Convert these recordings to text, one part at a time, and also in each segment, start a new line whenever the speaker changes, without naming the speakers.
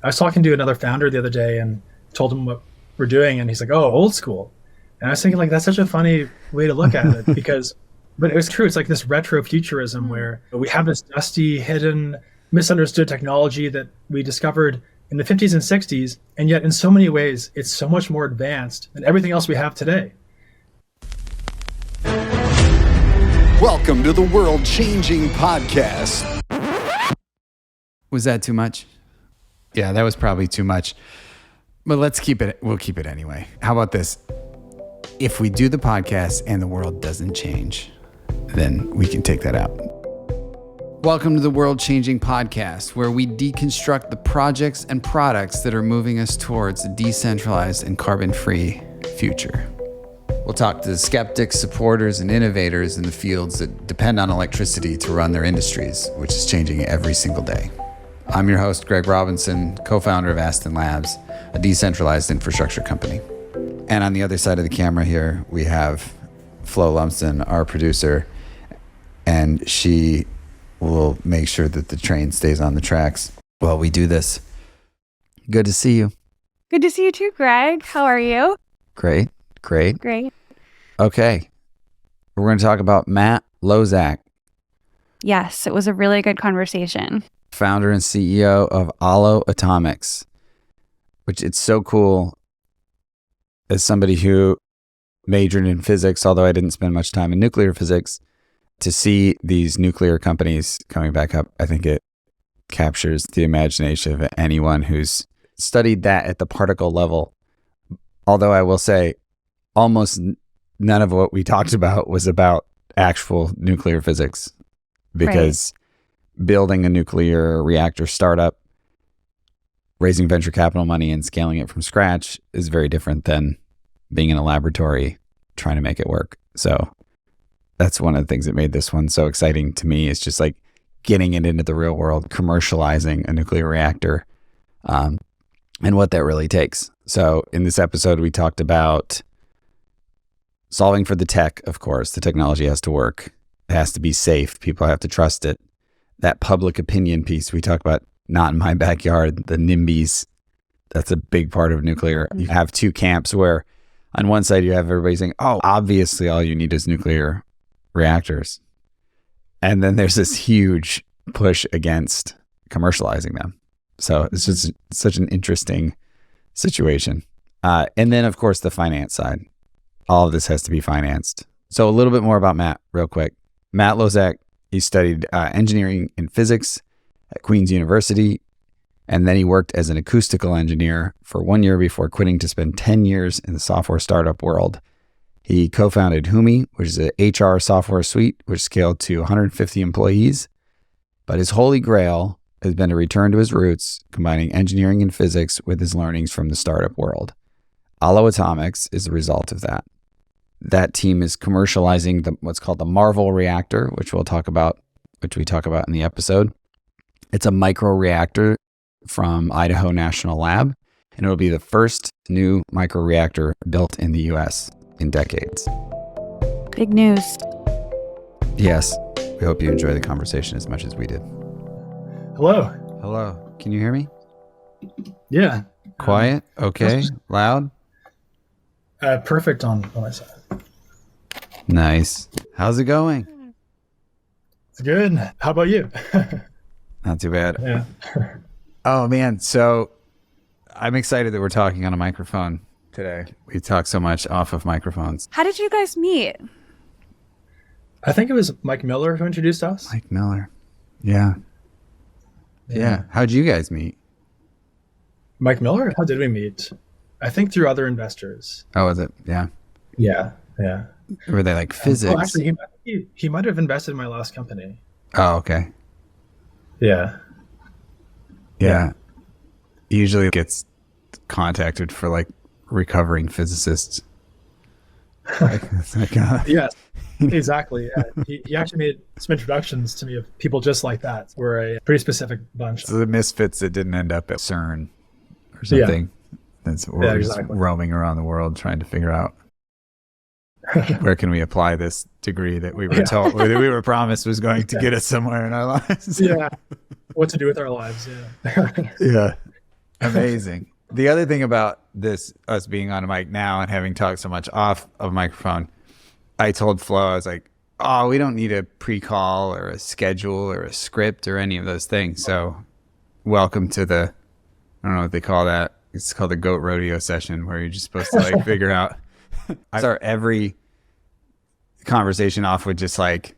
I was talking to another founder the other day and told him what we're doing, and he's like, "Oh, old school." And I was thinking, like, that's such a funny way to look at it but it was true. It's like this retro futurism where we have this dusty, hidden, misunderstood technology that we discovered in the 50s and 60s, and yet in so many ways, it's so much more advanced than everything else we have today.
Welcome to the world-changing podcast.
Was that too much? Yeah, that was probably too much. But we'll keep it anyway. How about this? If we do the podcast and the world doesn't change, then we can take that out. Welcome to the world-changing podcast, where we deconstruct the projects and products that are moving us towards a decentralized and carbon-free future. We'll talk to the skeptics, supporters, and innovators in the fields that depend on electricity to run their industries, which is changing every single day. I'm your host, Greg Robinson, co-founder of Aston Labs, a decentralized infrastructure company. And on the other side of the camera here, we have Flo Lumsden, our producer, and she will make sure that the train stays on the tracks while we do this. Good to see you.
Good to see you too, Greg. How are you?
Great.
Great.
Okay. We're going to talk about Matt Loszak.
Yes, it was a really good conversation.
Founder and CEO of Aalo Atomics, which it's so cool as somebody who majored in physics, although I didn't spend much time in nuclear physics, to see these nuclear companies coming back up. I think it captures the imagination of anyone who's studied that at the particle level. Although I will say almost none of what we talked about was about actual nuclear physics, because building a nuclear reactor startup, raising venture capital money and scaling it from scratch is very different than being in a laboratory trying to make it work. So that's one of the things that made this one so exciting to me, is just like getting it into the real world, commercializing a nuclear reactor, and what that really takes. So in this episode, we talked about solving for the tech. Of course, the technology has to work. It has to be safe. People have to trust it. That public opinion piece we talked about, not in my backyard, the NIMBYs, that's a big part of nuclear. You have two camps where on one side you have everybody saying, oh, obviously all you need is nuclear reactors. And then there's this huge push against commercializing them. So it's just such an interesting situation. And then, of course, the finance side. All of this has to be financed. So a little bit more about Matt real quick. Matt Loszak, he studied engineering and physics at Queen's University, and then he worked as an acoustical engineer for 1 year before quitting to spend 10 years in the software startup world. He co-founded Humi, which is an HR software suite, which scaled to 150 employees. But his holy grail has been to return to his roots, combining engineering and physics with his learnings from the startup world. Aalo Atomics is the result of that. That team is commercializing what's called the Marvel Reactor, which we talk about in the episode. It's a micro-reactor from Idaho National Lab, and it'll be the first new micro-reactor built in the US in decades.
Big news.
Yes. We hope you enjoy the conversation as much as we did.
Hello.
Can you hear me?
Yeah.
Quiet? Okay. Loud?
Perfect on my side.
Nice. How's it going?
It's good. How about you?
Not too bad.
Yeah.
Oh, man. So I'm excited that we're talking on a microphone today. We talk so much off of microphones.
How did you guys meet?
I think it was Mike Miller who introduced us.
Mike Miller. Yeah. How'd you guys meet?
Mike Miller? How did we meet? I think through other investors.
Oh, was it? Yeah.
Yeah.
Were they like physics?
Oh, actually, he might have invested in my last company.
Oh, okay.
Yeah.
He usually gets contacted for like recovering physicists.
Yes, exactly. Yeah. He actually made some introductions to me of people just like that. We're a pretty specific bunch.
So the misfits that didn't end up at CERN or something. That's
exactly.
Roaming around the world trying to figure out where can we apply this degree that we were told, that we were promised was going to get us somewhere in our lives.
What to do with our lives.
Yeah. Amazing. The other thing about this, us being on a mic now and having talked so much off of microphone, I told Flo, I was like, oh, we don't need a pre-call or a schedule or a script or any of those things. So welcome to the, I don't know what they call that. It's called the goat rodeo session, where you're just supposed to like figure out. I start every conversation off with just like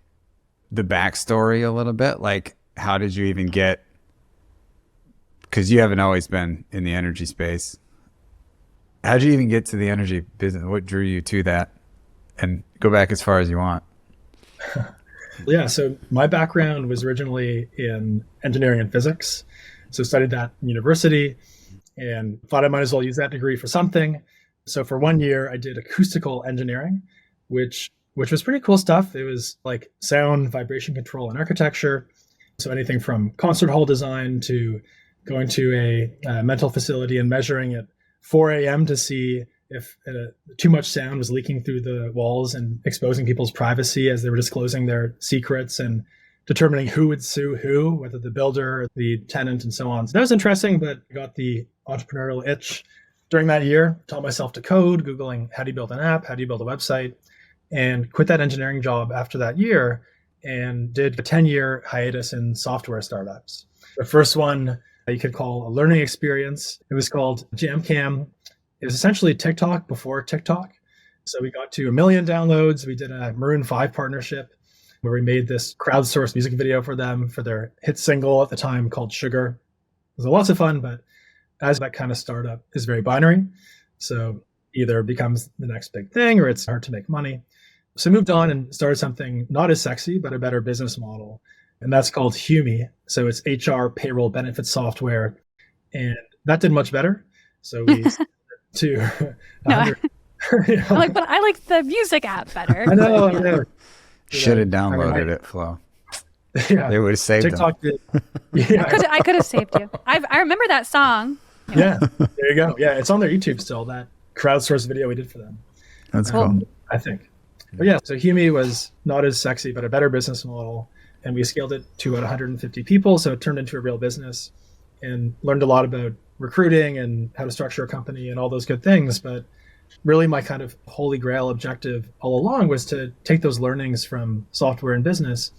the backstory a little bit. Like, how did you even get, because you haven't always been in the energy space. How did you even get to the energy business? What drew you to that? And go back as far as you want.
Yeah, so my background was originally in engineering and physics. So studied that in university and thought I might as well use that degree for something. So for 1 year, I did acoustical engineering, which was pretty cool stuff. It was like sound, vibration control, and architecture. So anything from concert hall design to going to a mental facility and measuring at 4 a.m. to see if too much sound was leaking through the walls and exposing people's privacy as they were disclosing their secrets, and determining who would sue who, whether the builder or the tenant and so on. So that was interesting, but I got the entrepreneurial itch during that year, taught myself to code, Googling how do you build an app, how do you build a website, and quit that engineering job after that year and did a 10-year hiatus in software startups. The first one you could call a learning experience. It was called JamCam. It was essentially TikTok before TikTok. So we got to 1 million downloads. We did a Maroon 5 partnership where we made this crowdsourced music video for them for their hit single at the time called Sugar. It was lots of fun, but as that kind of startup is very binary. So either it becomes the next big thing or it's hard to make money. So I moved on and started something not as sexy, but a better business model. And that's called Humi. So it's HR payroll benefit software. And that did much better. So we to 100.
I'm like, but I like the music app better.
I know.
Should have downloaded it, Flo.
Yeah,
they would have saved
TikTok
them.
Did. Yeah.
I could have saved you. I remember that song.
Yeah, there you go. Yeah, it's on their YouTube still, that crowdsourced video we did for them.
That's cool.
I think. But yeah, so Humi was not as sexy, but a better business model. And we scaled it to about 150 people. So it turned into a real business and learned a lot about recruiting and how to structure a company and all those good things. But really my kind of holy grail objective all along was to take those learnings from software and business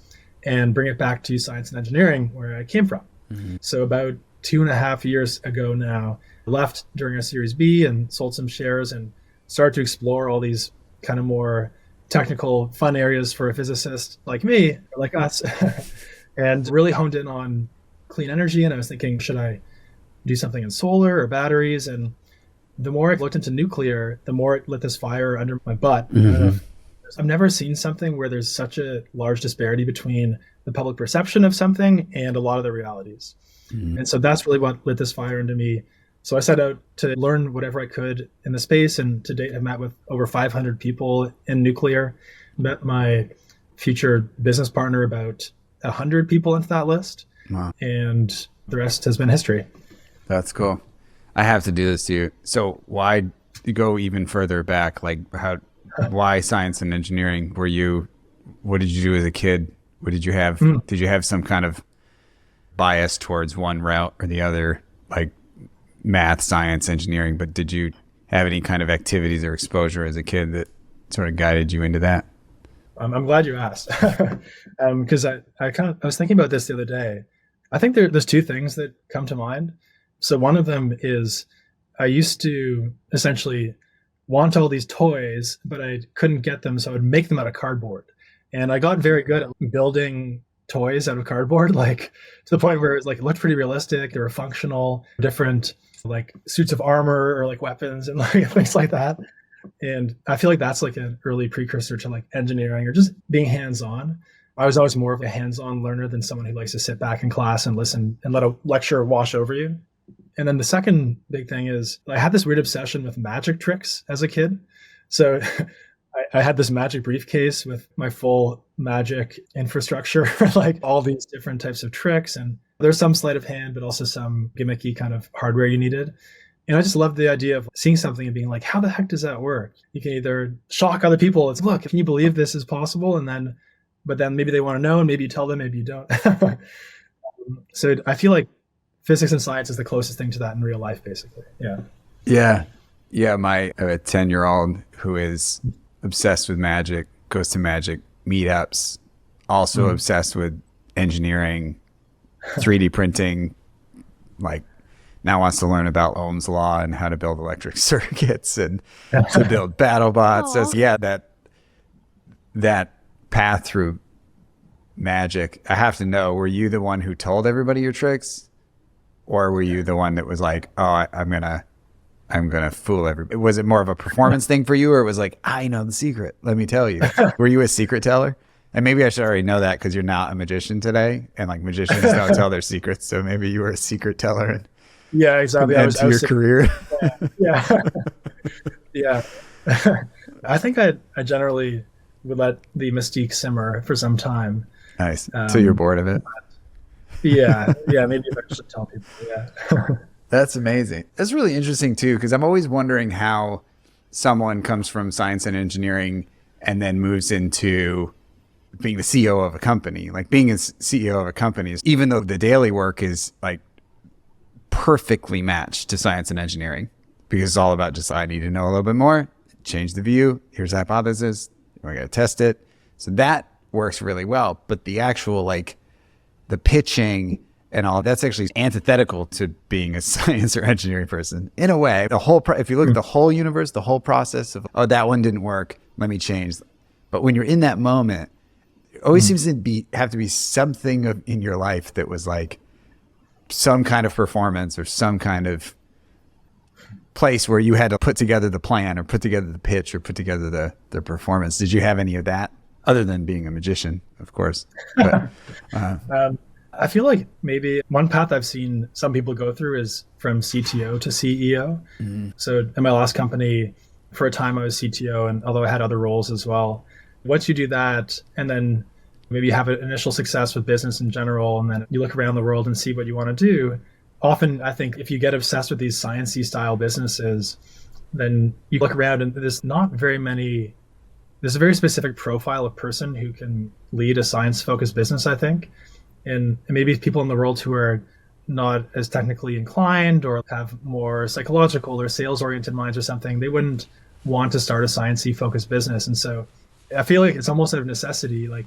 and bring it back to science and engineering where I came from. Mm-hmm. So about 2.5 years ago now, I left during a Series B and sold some shares and started to explore all these kind of more technical, fun areas for a physicist like me, like us, and really honed in on clean energy. And I was thinking, should I do something in solar or batteries? And the more I looked into nuclear, the more it lit this fire under my butt. Mm-hmm. I've never seen something where there's such a large disparity between the public perception of something and a lot of the realities. Mm-hmm. And so that's really what lit this fire into me. So I set out to learn whatever I could in the space, and to date I've met with over 500 people in nuclear. Met my future business partner, about 100 people into that list. Wow. And the rest has been history.
That's cool. I have to do this to you. So why go even further back? Like why science and engineering? What did you do as a kid? What did you have? Did you have some kind of bias towards one route or the other? Like math, science, engineering, but did you have any kind of activities or exposure as a kid that sort of guided you into that?
I'm glad you asked, because I was thinking about this the other day. I think there's two things that come to mind. So one of them is I used to essentially want all these toys, but I couldn't get them, so I would make them out of cardboard. And I got very good at building toys out of cardboard, like to the point where it looked pretty realistic. They were functional, different like suits of armor or like weapons and like things like that. And I feel like that's like an early precursor to like engineering or just being hands-on. I was always more of a hands-on learner than someone who likes to sit back in class and listen and let a lecture wash over you. And then the second big thing is I had this weird obsession with magic tricks as a kid. So I had this magic briefcase with my full magic infrastructure, like all these different types of tricks. And there's some sleight of hand, but also some gimmicky kind of hardware you needed. And I just loved the idea of seeing something and being like, how the heck does that work? You can either shock other people. It's, look, can you believe this is possible? But then maybe they want to know, and maybe you tell them, maybe you don't. So I feel like physics and science is the closest thing to that in real life, basically. Yeah.
Yeah. Yeah. I have a 10-year-old who is obsessed with magic, goes to magic meetups, also obsessed with engineering, 3D printing, like now wants to learn about Ohm's law and how to build electric circuits and to build battle bots. So yeah, that path through magic. I have to know, were you the one who told everybody your tricks, or were you the one that was like, oh, I'm gonna fool everybody? Was it more of a performance thing for you, or it was like, I know the secret, let me tell you? Were you a secret teller? And maybe I should already know that because you're not a magician today, and like magicians don't tell their secrets. So maybe you were a secret teller. And
yeah, exactly.
I was your career.
Yeah. Yeah. I think I generally would let the mystique simmer for some time.
Nice. So you're bored of it?
Yeah. Yeah. Maybe if I should tell people. Yeah.
That's amazing. That's really interesting too, because I'm always wondering how someone comes from science and engineering and then moves into being the CEO of a company. Like being a CEO of a company is, even though the daily work is like perfectly matched to science and engineering, because it's all about just, I need to know a little bit more, change the view, here's the hypothesis, we're going to test it. So that works really well. But the actual, like the pitching and all, that's actually antithetical to being a science or engineering person in a way. The whole, if you look at the whole universe, the whole process of, oh, that one didn't work, let me change. But when you're in that moment, it always seems to have to be something in your life that was like some kind of performance or some kind of place where you had to put together the plan or put together the pitch or put together the performance. Did you have any of that, other than being a magician, of course? But,
I feel like maybe one path I've seen some people go through is from CTO to CEO. So in my last company, for a time I was CTO, and although I had other roles as well. Once you do that, and then maybe you have an initial success with business in general, and then you look around the world and see what you want to do. Often, I think if you get obsessed with these sciencey style businesses, then you look around and there's not very many. There's a very specific profile of person who can lead a science-focused business, I think. And maybe people in the world who are not as technically inclined or have more psychological or sales-oriented minds or something, they wouldn't want to start a sciencey focused business. And so I feel like it's almost out of necessity. Like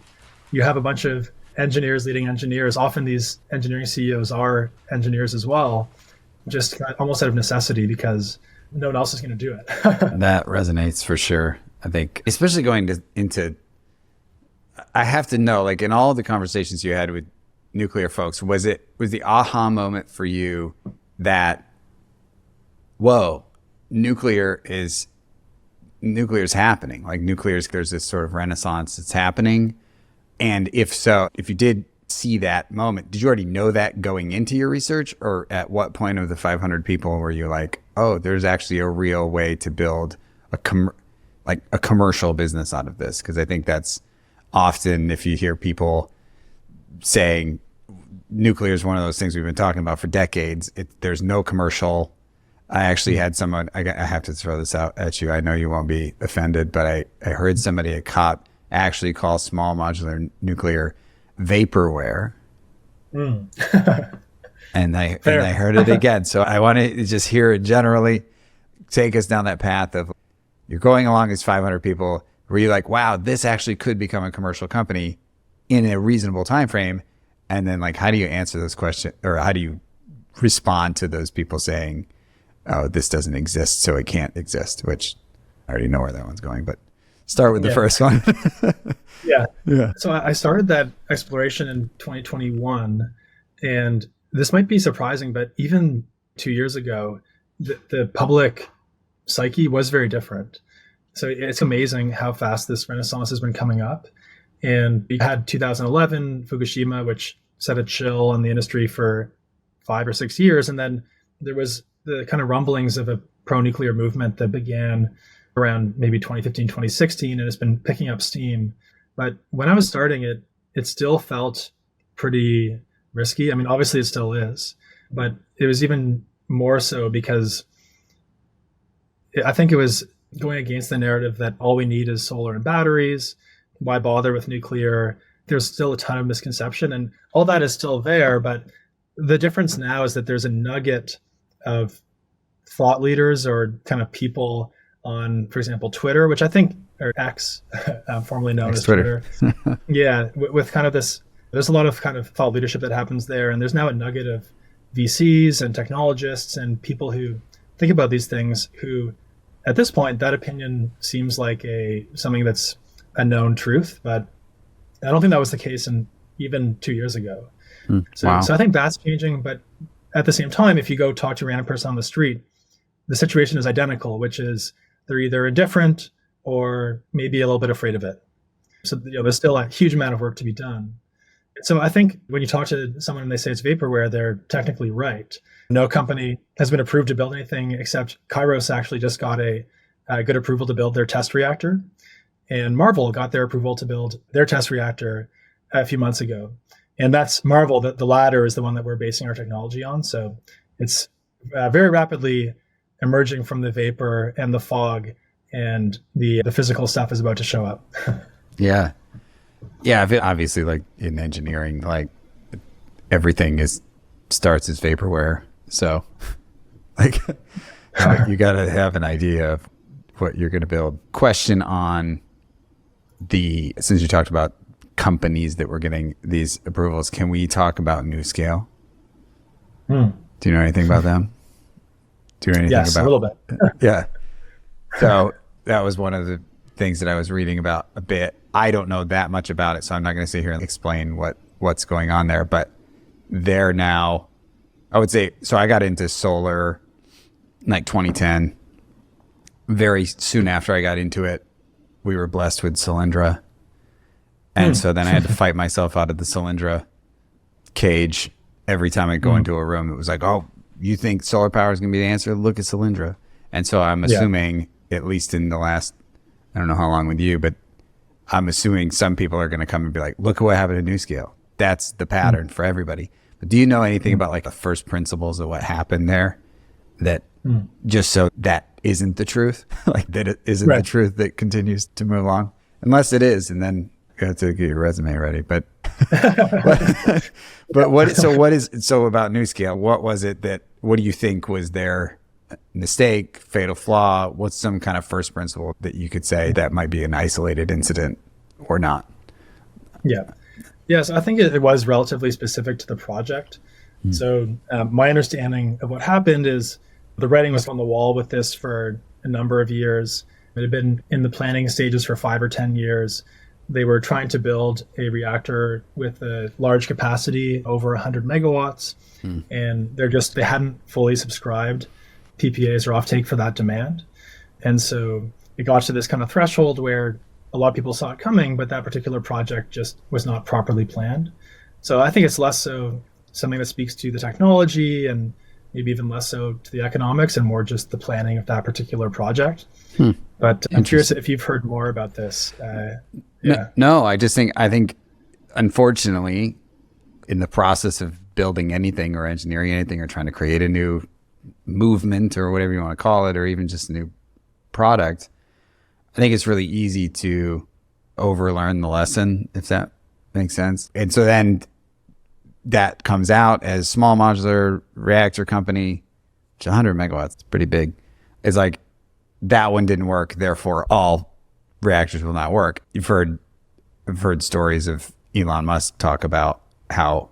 you have a bunch of engineers leading engineers. Often these engineering CEOs are engineers as well, just almost out of necessity because no one else is going to do it.
That resonates for sure. I think, especially going into, I have to know, like in all the conversations you had with nuclear folks, was the aha moment for you that, whoa, nuclear is happening? Like there's this sort of renaissance that's happening. And if so, if you did see that moment, did you already know that going into your research, or at what point of the 500 people were you like, oh, there's actually a real way to build a commercial business out of this? Because I think that's often, if you hear people saying nuclear is one of those things we've been talking about for decades, there's no commercial. I actually had someone, I have to throw this out at you. I know you won't be offended, but I heard somebody at COP actually call small modular nuclear vaporware. And I heard it again. So I want to just hear it generally, take us down that path of, you're going along as 500 people. Were you like, wow, this actually could become a commercial company in a reasonable time frame? And then like, how do you answer those questions, or how do you respond to those people saying, oh, this doesn't exist, so it can't exist? Which I already know where that one's going, but start with the first one.
Yeah. So I started that exploration in 2021, and this might be surprising, but even 2 years ago, the public psyche was very different. So it's amazing how fast this renaissance has been coming up. And we had 2011 Fukushima, which set a chill on the industry for 5 or 6 years. And then there was the kind of rumblings of a pro-nuclear movement that began around maybe 2015, 2016, and it's been picking up steam. But when I was starting it, it still felt pretty risky. I mean, obviously it still is, but it was even more so because I think it was going against the narrative that all we need is solar and batteries. Why bother with nuclear? There's still a ton of misconception, and all that is still there, but the difference now is that there's a nugget of thought leaders or kind of people on, for example, Twitter, which I think, or X, formerly known as Twitter. Yeah, with kind of this, there's a lot of kind of thought leadership that happens there. And there's now a nugget of VCs and technologists and people who think about these things who, at this point, that opinion seems like something that's a known truth, but I don't think that was the case even 2 years ago. So I think that's changing. But at the same time, if you go talk to a random person on the street, the situation is identical, which is they're either indifferent or maybe a little bit afraid of it. So there's still a huge amount of work to be done. So I think when you talk to someone and they say it's vaporware, they're technically right. No company has been approved to build anything except Kairos actually just got a good approval to build their test reactor. And Marvel got their approval to build their test reactor a few months ago. And that's Marvel, the latter is the one that we're basing our technology on. So it's very rapidly emerging from the vapor and the fog, and the physical stuff is about to show up.
Yeah. Obviously, like in engineering, like everything starts as vaporware. So like you got to have an idea of what you're going to build. Question on since you talked about companies that were getting these approvals, can we talk about NewScale? Do you know anything about them?
Yes, a little bit.
Yeah. So that was one of the things that I was reading about a bit. I don't know that much about it, so I'm not going to sit here and explain what's going on there, but they're now, I would say, so I got into solar like 2010. Very soon after I got into it, we were blessed with Solyndra. And so then I had to fight myself out of the Solyndra cage. Every time I go into a room, it was like, oh, you think solar power is going to be the answer? Look at Solyndra. And so I'm assuming, at least in the last, I don't know how long with you, but I'm assuming some people are going to come and be like, look at what happened at NewScale. That's the pattern for everybody. But do you know anything about like the first principles of what happened there? That just so that isn't the truth, like that it isn't the truth that continues to move along, unless it is, and then you have to get your resume ready. But so about NewScale, what do you think was their mistake, fatal flaw? What's some kind of first principle that you could say that might be an isolated incident or not?
Yes, I think it was relatively specific to the project. So my understanding of what happened is the writing was on the wall with this for a number of years. It had been in the planning stages for 5 or 10 years. They were trying to build a reactor with a large capacity, over 100 megawatts, and they hadn't fully subscribed PPAs or offtake for that demand. And so it got to this kind of threshold where a lot of people saw it coming, but that particular project just was not properly planned. So I think it's less so something that speaks to the technology and maybe even less so to the economics and more just the planning of that particular project. But I'm curious if you've heard more about this.
No, I think unfortunately in the process of building anything or engineering anything or trying to create a new movement or whatever you want to call it, or even just a new product, I think it's really easy to overlearn the lesson, if that makes sense. And so then that comes out as small modular reactor company, which 100 megawatts, it's pretty big. It's like that one didn't work, therefore all reactors will not work. I've heard stories of Elon Musk talk about how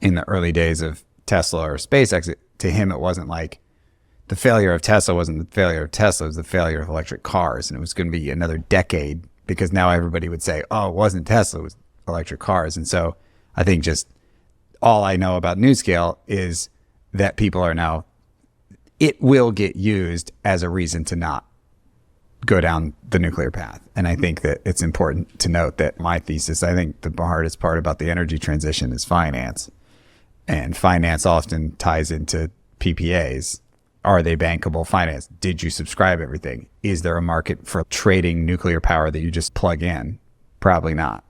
in the early days of Tesla or SpaceX, to him it wasn't like the failure of Tesla wasn't the failure of Tesla, it was the failure of electric cars, and it was going to be another decade because now everybody would say, oh, it wasn't Tesla, it was electric cars. And so I think just all I know about NewScale is that people are now, it will get used as a reason to not go down the nuclear path. And I think that it's important to note that my thesis, I think the hardest part about the energy transition is finance. And finance often ties into PPAs. Are they bankable finance? Did you subscribe everything? Is there a market for trading nuclear power that you just plug in? Probably not.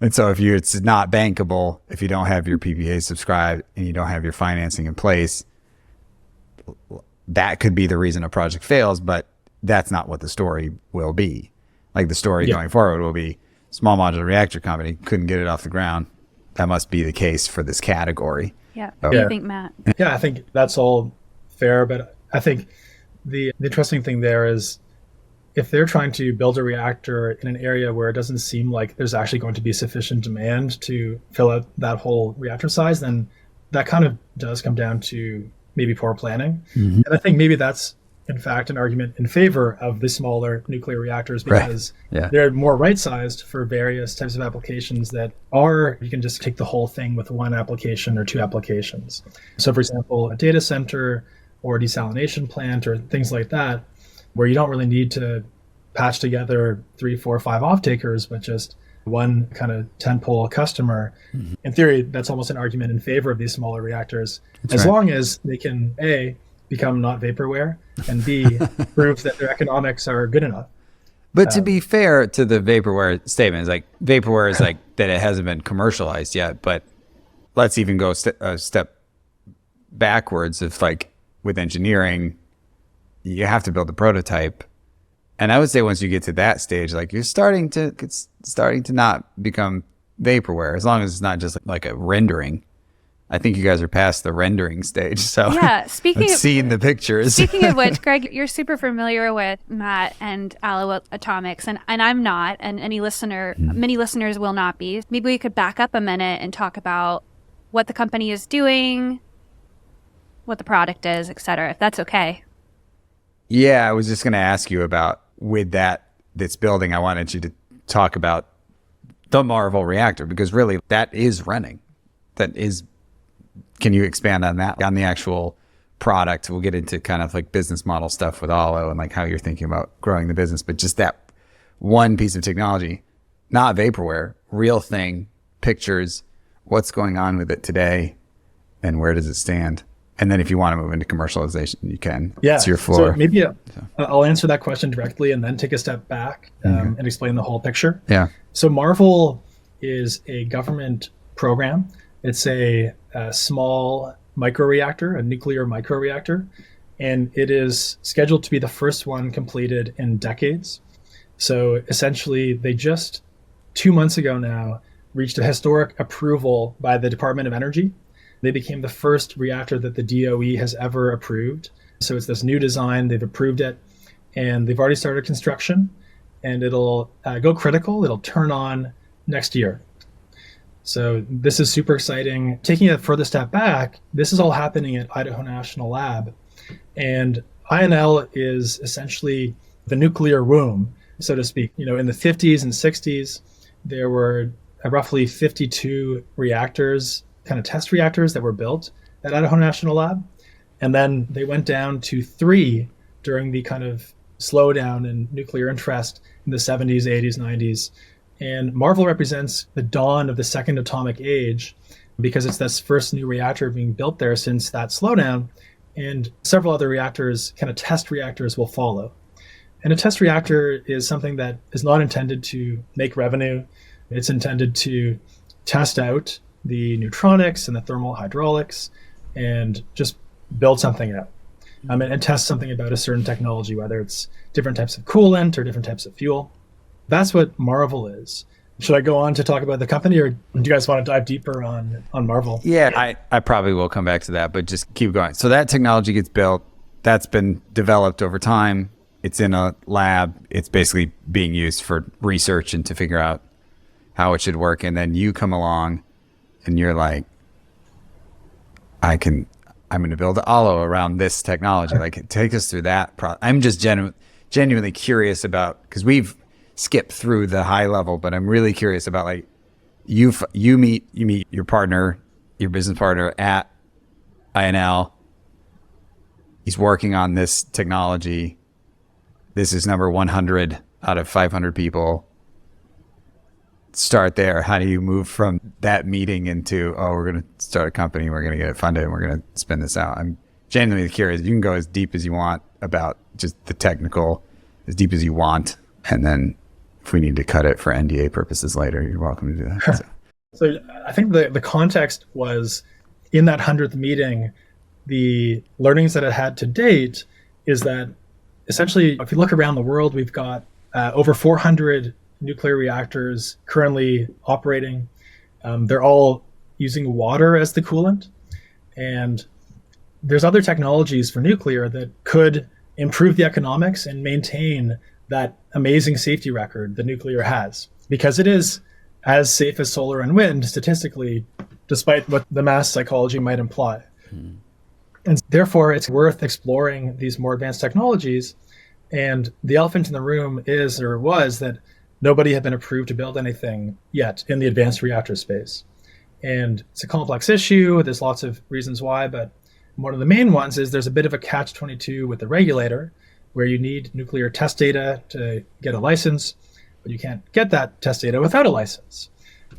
And so if it's not bankable, if you don't have your PPA subscribed and you don't have your financing in place, that could be the reason a project fails, but that's not what the story will be. Like the story going forward will be small modular reactor company, couldn't get it off the ground, that must be the case for this category.
Yeah.
Oh.
What do you think, Matt?
Yeah, I think that's all fair. But I think the interesting thing there is if they're trying to build a reactor in an area where it doesn't seem like there's actually going to be sufficient demand to fill out that whole reactor size, then that kind of does come down to maybe poor planning.
Mm-hmm.
And I think maybe that's, in fact, an argument in favor of the smaller nuclear reactors because they're more right-sized for various types of applications that are, you can just take the whole thing with one application or two applications. So for example, a data center or a desalination plant or things like that, where you don't really need to patch together 3, 4, 5 off-takers, but just one kind of tentpole customer. Mm-hmm. In theory, that's almost an argument in favor of these smaller reactors, as long as they can, A, become not vaporware, and B, prove that their economics are good enough.
But to be fair to the vaporware statement, is like vaporware is like that it hasn't been commercialized yet. But let's even go a step backwards. If like with engineering, you have to build a prototype, and I would say once you get to that stage, like it's starting to not become vaporware, as long as it's not just like a rendering. I think you guys are past the rendering stage. So
yeah,
seeing the pictures.
Speaking of which, Greg, you're super familiar with Matt and Aalo Atomics, and I'm not, and many listeners will not be. Maybe we could back up a minute and talk about what the company is doing, what the product is, et cetera, if that's okay.
Yeah, I was just going to ask you about with that's building. I wanted you to talk about the Marvel reactor because really that is running. Can you expand on that, on the actual product? We'll get into kind of like business model stuff with Aalo and like how you're thinking about growing the business, but just that one piece of technology, not vaporware, real thing, pictures, what's going on with it today and where does it stand? And then if you want to move into commercialization, you can.
Yeah.
It's your floor.
So maybe I'll answer that question directly and then take a step back and explain the whole picture.
Yeah.
So Marvel is a government program. It's a small micro-reactor, a nuclear micro-reactor, and it is scheduled to be the first one completed in decades. So essentially, they just 2 months ago now reached a historic approval by the Department of Energy. They became the first reactor that the DOE has ever approved. So it's this new design, they've approved it, and they've already started construction, and it'll go critical, it'll turn on next year. So this is super exciting. Taking a further step back, this is all happening at Idaho National Lab. And INL is essentially the nuclear womb, so to speak. You know, in the 50s and 60s, there were roughly 52 reactors, kind of test reactors that were built at Idaho National Lab. And then they went down to 3 during the kind of slowdown in nuclear interest in the 70s, 80s, 90s. And Marvel represents the dawn of the second atomic age because it's this first new reactor being built there since that slowdown. And several other reactors, kind of test reactors, will follow. And a test reactor is something that is not intended to make revenue. It's intended to test out the neutronics and the thermal hydraulics and just build something out and test something about a certain technology, whether it's different types of coolant or different types of fuel. That's what Marvel is. Should I go on to talk about the company, or do you guys want to dive deeper on Marvel?
Yeah, I probably will come back to that, but just keep going. So that technology gets built. That's been developed over time. It's in a lab. It's basically being used for research and to figure out how it should work. And then you come along and you're like, I'm going to build Aalo around this technology. Like, take us through that. I'm just genuinely curious about, because we've skip through the high level, but I'm really curious about like you meet your partner, your business partner at INL. He's working on this technology. This is number 100 out of 500 people. Start there. How do you move from that meeting into, we're going to start a company, we're going to get it funded, and we're going to spin this out? I'm genuinely curious. You can go as deep as you want about just the technical, as deep as you want, and then if we need to cut it for NDA purposes later, you're welcome to do that.
So I think the context was in that 100th meeting, the learnings that it had to date is that essentially, if you look around the world, we've got over 400 nuclear reactors currently operating. They're all using water as the coolant. And there's other technologies for nuclear that could improve the economics and maintain that amazing safety record that nuclear has, because it is as safe as solar and wind statistically, despite what the mass psychology might imply. And therefore, it's worth exploring these more advanced technologies. And the elephant in the room is, or was, that nobody had been approved to build anything yet in the advanced reactor space. And it's a complex issue. There's lots of reasons why, but one of the main ones is there's a bit of a catch-22 with the regulator, where you need nuclear test data to get a license, but you can't get that test data without a license.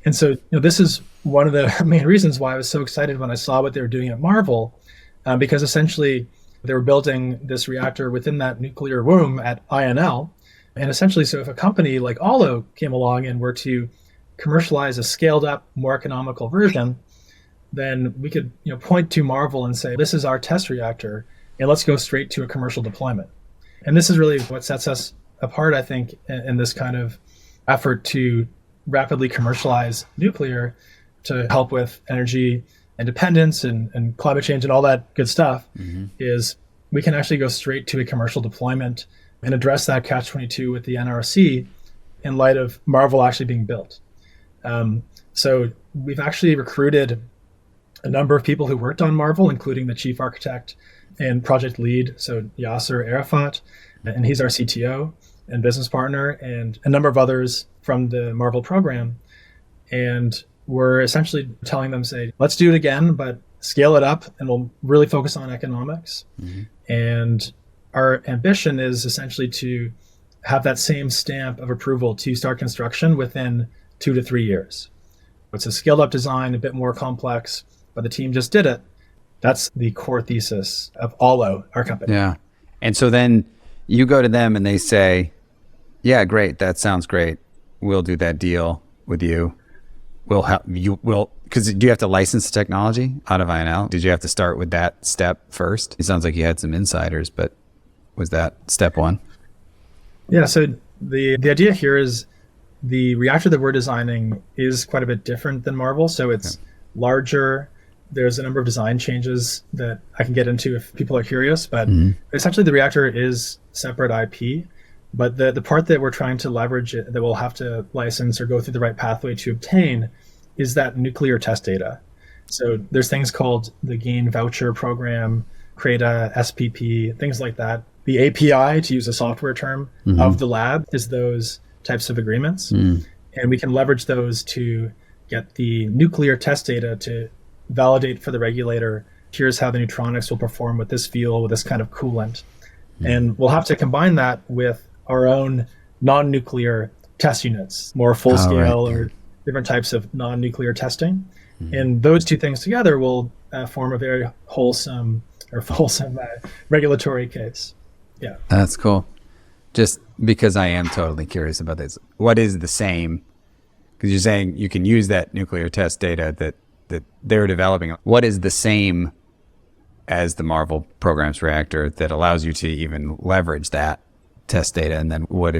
And so, this is one of the main reasons why I was so excited when I saw what they were doing at Marvel, because essentially they were building this reactor within that nuclear womb at INL. And essentially, so if a company like Aalo came along and were to commercialize a scaled up, more economical version, then we could point to Marvel and say, this is our test reactor, and let's go straight to a commercial deployment. And this is really what sets us apart, I think, in this kind of effort to rapidly commercialize nuclear to help with energy independence and climate change and all that good stuff, is we can actually go straight to a commercial deployment and address that catch-22 with the NRC in light of Marvel actually being built. So we've actually recruited a number of people who worked on Marvel, including the chief architect and project lead, so Yasser Arafat, and he's our CTO and business partner, and a number of others from the Marvel program. And we're essentially telling them, say, let's do it again, but scale it up, and we'll really focus on economics. And our ambition is essentially to have that same stamp of approval to start construction within 2 to 3 years. It's a scaled up design, a bit more complex, but the team just did it. That's the core thesis of Aalo, our company.
Yeah. And so then you go to them and they say, yeah, great. That sounds great. We'll do that deal with you. We'll help you. Because do you have to license the technology out of INL? Did you have to start with that step first? It sounds like you had some insiders, but was that step one?
Yeah. So the idea here is the reactor that we're designing is quite a bit different than Marvel. So it's larger. There's a number of design changes that I can get into if people are curious, but essentially the reactor is separate IP. But the part that we're trying to leverage, that we'll have to license or go through the right pathway to obtain, is that nuclear test data. So there's things called the Gain Voucher Program, CRADA, SPP, things like that. The API, to use a software term, of the lab is those types of agreements. And we can leverage those to get the nuclear test data to validate for the regulator, here's how the neutronics will perform with this fuel, with this kind of coolant. And we'll have to combine that with our own non-nuclear test units, more full scale or different types of non-nuclear testing. And those two things together will form a very wholesome regulatory case. Yeah.
That's cool. Just because I am totally curious about this. What is the same? Because you're saying you can use that nuclear test data that they're developing. What is the same as the Marvel Programs Reactor that allows you to even leverage that test data? And then what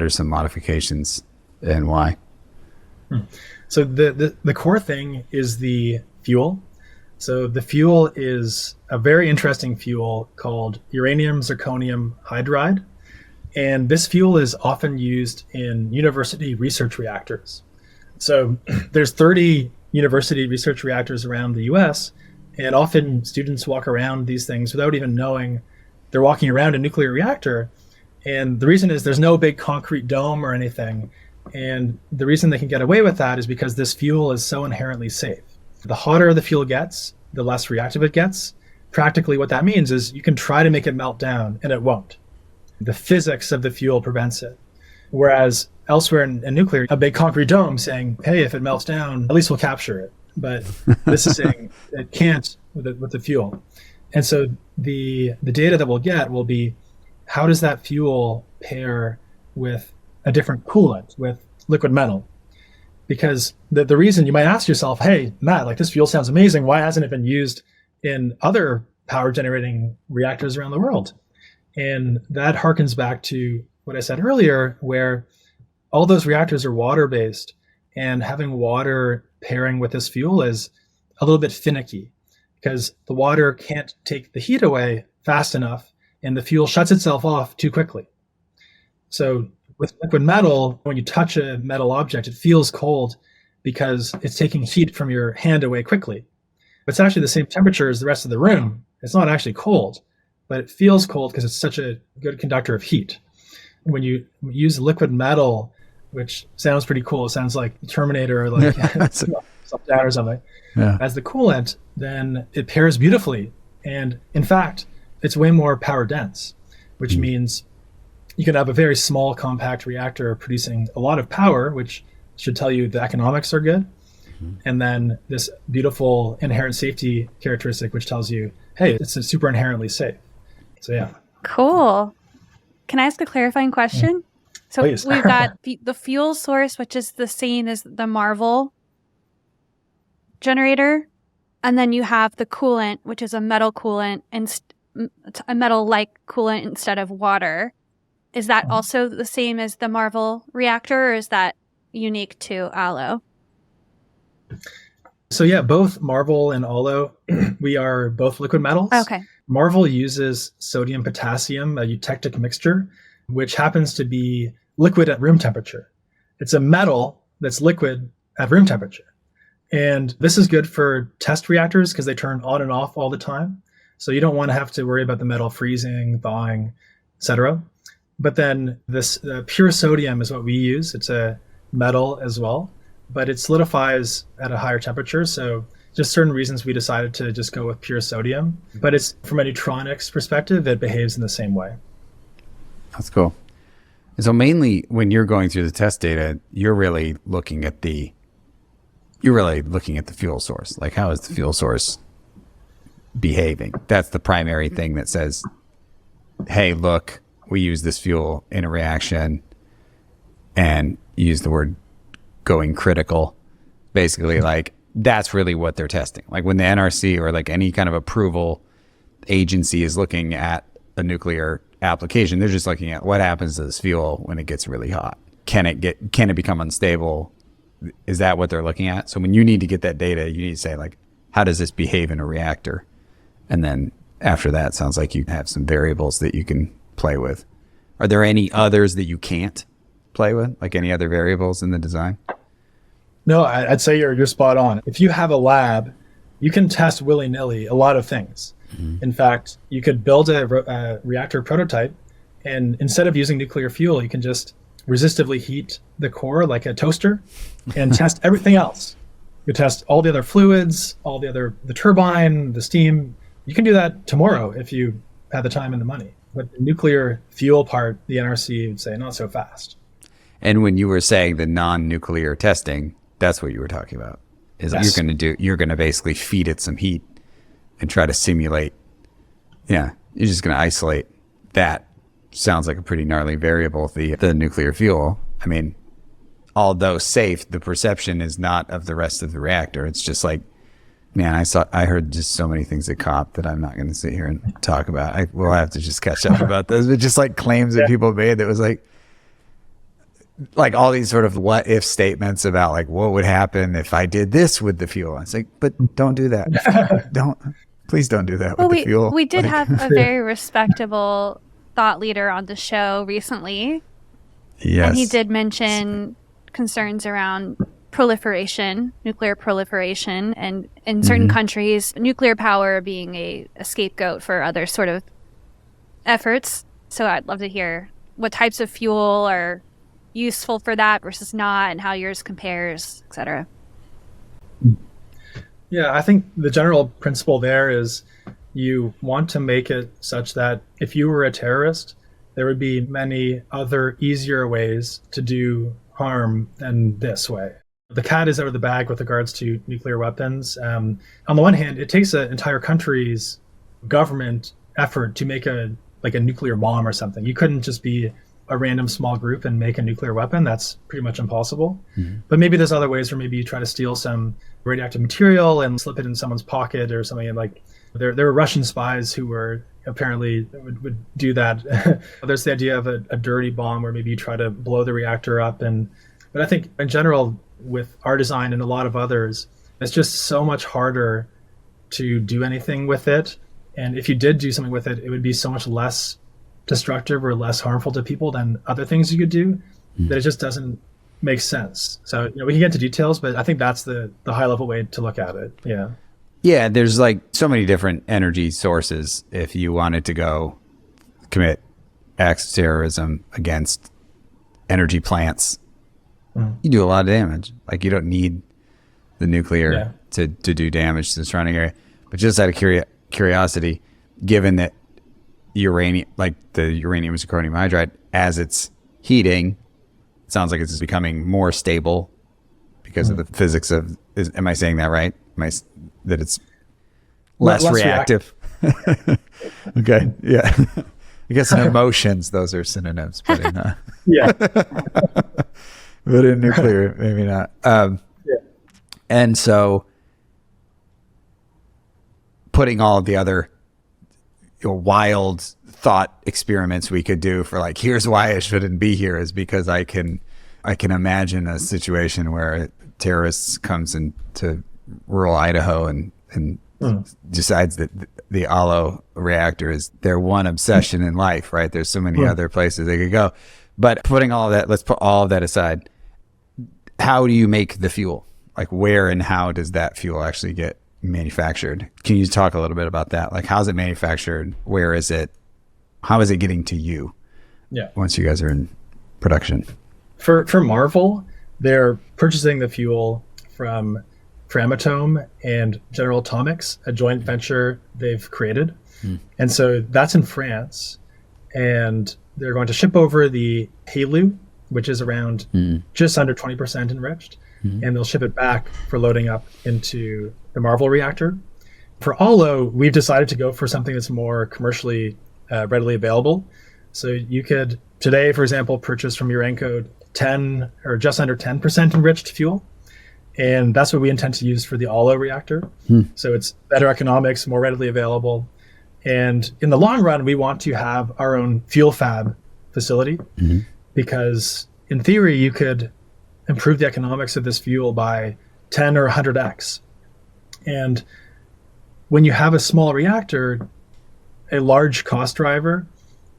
are some modifications and why?
So the core thing is the fuel. So the fuel is a very interesting fuel called uranium zirconium hydride. And this fuel is often used in university research reactors. So there's 30 university research reactors around the US, and often students walk around these things without even knowing they're walking around a nuclear reactor. And the reason is there's no big concrete dome or anything. And the reason they can get away with that is because this fuel is so inherently safe. The hotter the fuel gets, the less reactive it gets. Practically what that means is you can try to make it melt down and it won't. The physics of the fuel prevents it. Whereas elsewhere in nuclear, a big concrete dome saying, hey, if it melts down, at least we'll capture it. But this is saying it can't with the fuel. And so the data that we'll get will be, how does that fuel pair with a different coolant, with liquid metal? Because the reason you might ask yourself, hey, Matt, like this fuel sounds amazing. Why hasn't it been used in other power generating reactors around the world? And that harkens back to what I said earlier, where all those reactors are water-based, and having water pairing with this fuel is a little bit finicky because the water can't take the heat away fast enough and the fuel shuts itself off too quickly. So with liquid metal, when you touch a metal object, it feels cold because it's taking heat from your hand away quickly. But it's actually the same temperature as the rest of the room. It's not actually cold, but it feels cold because it's such a good conductor of heat. When you use liquid metal, which sounds pretty cool, it sounds like Terminator or like something or something, as the coolant, then it pairs beautifully. And in fact, it's way more power dense, which means you can have a very small compact reactor producing a lot of power, which should tell you the economics are good. And then this beautiful inherent safety characteristic, which tells you, hey, it's super inherently safe. So yeah.
Cool. Can I ask a clarifying question? So
Please.
we've got the fuel source, which is the same as the Marvel generator. And then you have the coolant, which is a metal coolant and a metal-like coolant instead of water. Is that also the same as the Marvel reactor, or is that unique to Aalo?
So yeah, both Marvel and Aalo, we are both liquid metals.
Okay.
Marvel uses sodium potassium, a eutectic mixture, which happens to be liquid at room temperature. It's a metal that's liquid at room temperature. And this is good for test reactors because they turn on and off all the time. So you don't want to have to worry about the metal freezing, thawing, etc. But then this pure sodium is what we use. It's a metal as well, but it solidifies at a higher temperature. So just certain reasons we decided to just go with pure sodium. But it's from a neutronics perspective, it behaves in the same way.
That's cool. And so mainly when you're going through the test data, you're really looking at the fuel source. Like, how is the fuel source behaving? That's the primary thing that says, hey, look, we use this fuel in a reaction, and you use the word going critical. Basically, like, that's really what they're testing. Like when the NRC or like any kind of approval agency is looking at a nuclear application, they're just looking at what happens to this fuel when it gets really hot. Can it become unstable? Is that what they're looking at? So when you need to get that data, you need to say, like, how does this behave in a reactor? And then after that, it sounds like you have some variables that you can play with. Are there any others that you can't play with? Like any other variables in the design?
No, I'd say you're spot on. If you have a lab, you can test willy-nilly a lot of things. In fact, you could build a reactor prototype, and instead of using nuclear fuel, you can just resistively heat the core like a toaster and test everything else. You test all the other fluids, the turbine, the steam. You can do that tomorrow if you had the time and the money. But the nuclear fuel part, the NRC would say, not so fast.
And when you were saying the non-nuclear testing, that's what you were talking about. Is
Yes.
you're going to basically feed it some heat and try to simulate. Yeah, you're just going to isolate that. Sounds like a pretty gnarly variable, the nuclear fuel. I mean, although safe, the perception is not of the rest of the reactor. It's just like, man, I heard just so many things at COP that I'm not going to sit here and talk about. We'll have to just catch up about those. But just like claims that people made that was like all these sort of what if statements about like what would happen if I did this with the fuel. It's like, but don't do that. Please don't do that with the fuel.
We did have a very respectable thought leader on the show recently.
Yes.
And he did mention concerns around proliferation, nuclear proliferation, and in certain countries, nuclear power being a scapegoat for other sort of efforts. So I'd love to hear what types of fuel are useful for that versus not, and how yours compares, etc.
Yeah, I think the general principle there is you want to make it such that if you were a terrorist, there would be many other easier ways to do harm than this way. The cat is out of the bag with regards to nuclear weapons. On the one hand, it takes an entire country's government effort to make a nuclear bomb or something. You couldn't just be a random small group and make a nuclear weapon. That's pretty much impossible. But maybe there's other ways where maybe you try to steal some radioactive material and slip it in someone's pocket or something. And like there were Russian spies who were apparently would do that. There's the idea of a dirty bomb where maybe you try to blow the reactor up. But I think in general, with our design and a lot of others, it's just so much harder to do anything with it. And if you did do something with it, it would be so much less destructive or less harmful to people than other things you could do, that it just doesn't make sense. So we can get into details, but I think that's the high level way to look at it. Yeah.
Yeah, there's like so many different energy sources. If you wanted to go commit acts of terrorism against energy plants, you do a lot of damage. Like you don't need the nuclear to do damage to the surrounding area. But just out of curiosity, given that uranium, like the uranium and zirconium hydride, as it's heating, it sounds like it's becoming more stable because of the physics of, am I saying that right? That it's less reactive? Okay, yeah. I guess in emotions, those are synonyms, but in,
Yeah.
but in nuclear, maybe not. And so putting all of the other wild thought experiments we could do for like, here's why I shouldn't be here, is because I can imagine a situation where a terrorist comes into rural Idaho and decides that the Aalo reactor is their one obsession in life, right? There's so many other places they could go. But putting all of that, let's put all of that aside. How do you make the fuel? Like where and how does that fuel actually get manufactured? Can you talk a little bit about that? Like how's it manufactured? Where is it? How is it getting to you?
Yeah.
Once you guys are in production.
For Marvel, they're purchasing the fuel from Framatome and General Atomics, a joint venture they've created. And so that's in France. And they're going to ship over the HALEU, which is around just under 20% enriched. And they'll ship it back for loading up into the Marvel reactor. For Aalo, we've decided to go for something that's more commercially readily available. So you could today, for example, purchase from Urenco 10 or just under 10% enriched fuel. And that's what we intend to use for the Aalo reactor. So it's better economics, more readily available. And in the long run, we want to have our own fuel fab facility because in theory, you could improve the economics of this fuel by 10 or 100x. And when you have a small reactor, a large cost driver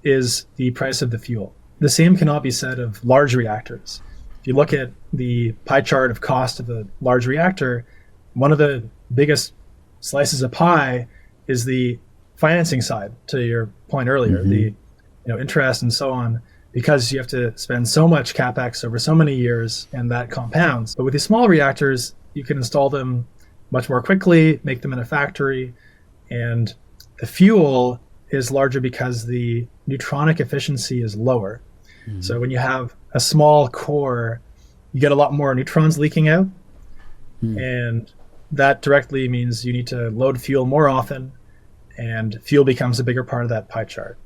is the price of the fuel. The same cannot be said of large reactors. If you look at the pie chart of cost of a large reactor, one of the biggest slices of pie is the financing side, to your point earlier, the interest and so on, because you have to spend so much capex over so many years and that compounds. But with these small reactors, you can install them much more quickly, make them in a factory, and the fuel is larger because the neutronic efficiency is lower. So when you have a small core, you get a lot more neutrons leaking out, and that directly means you need to load fuel more often, and fuel becomes a bigger part of that pie chart.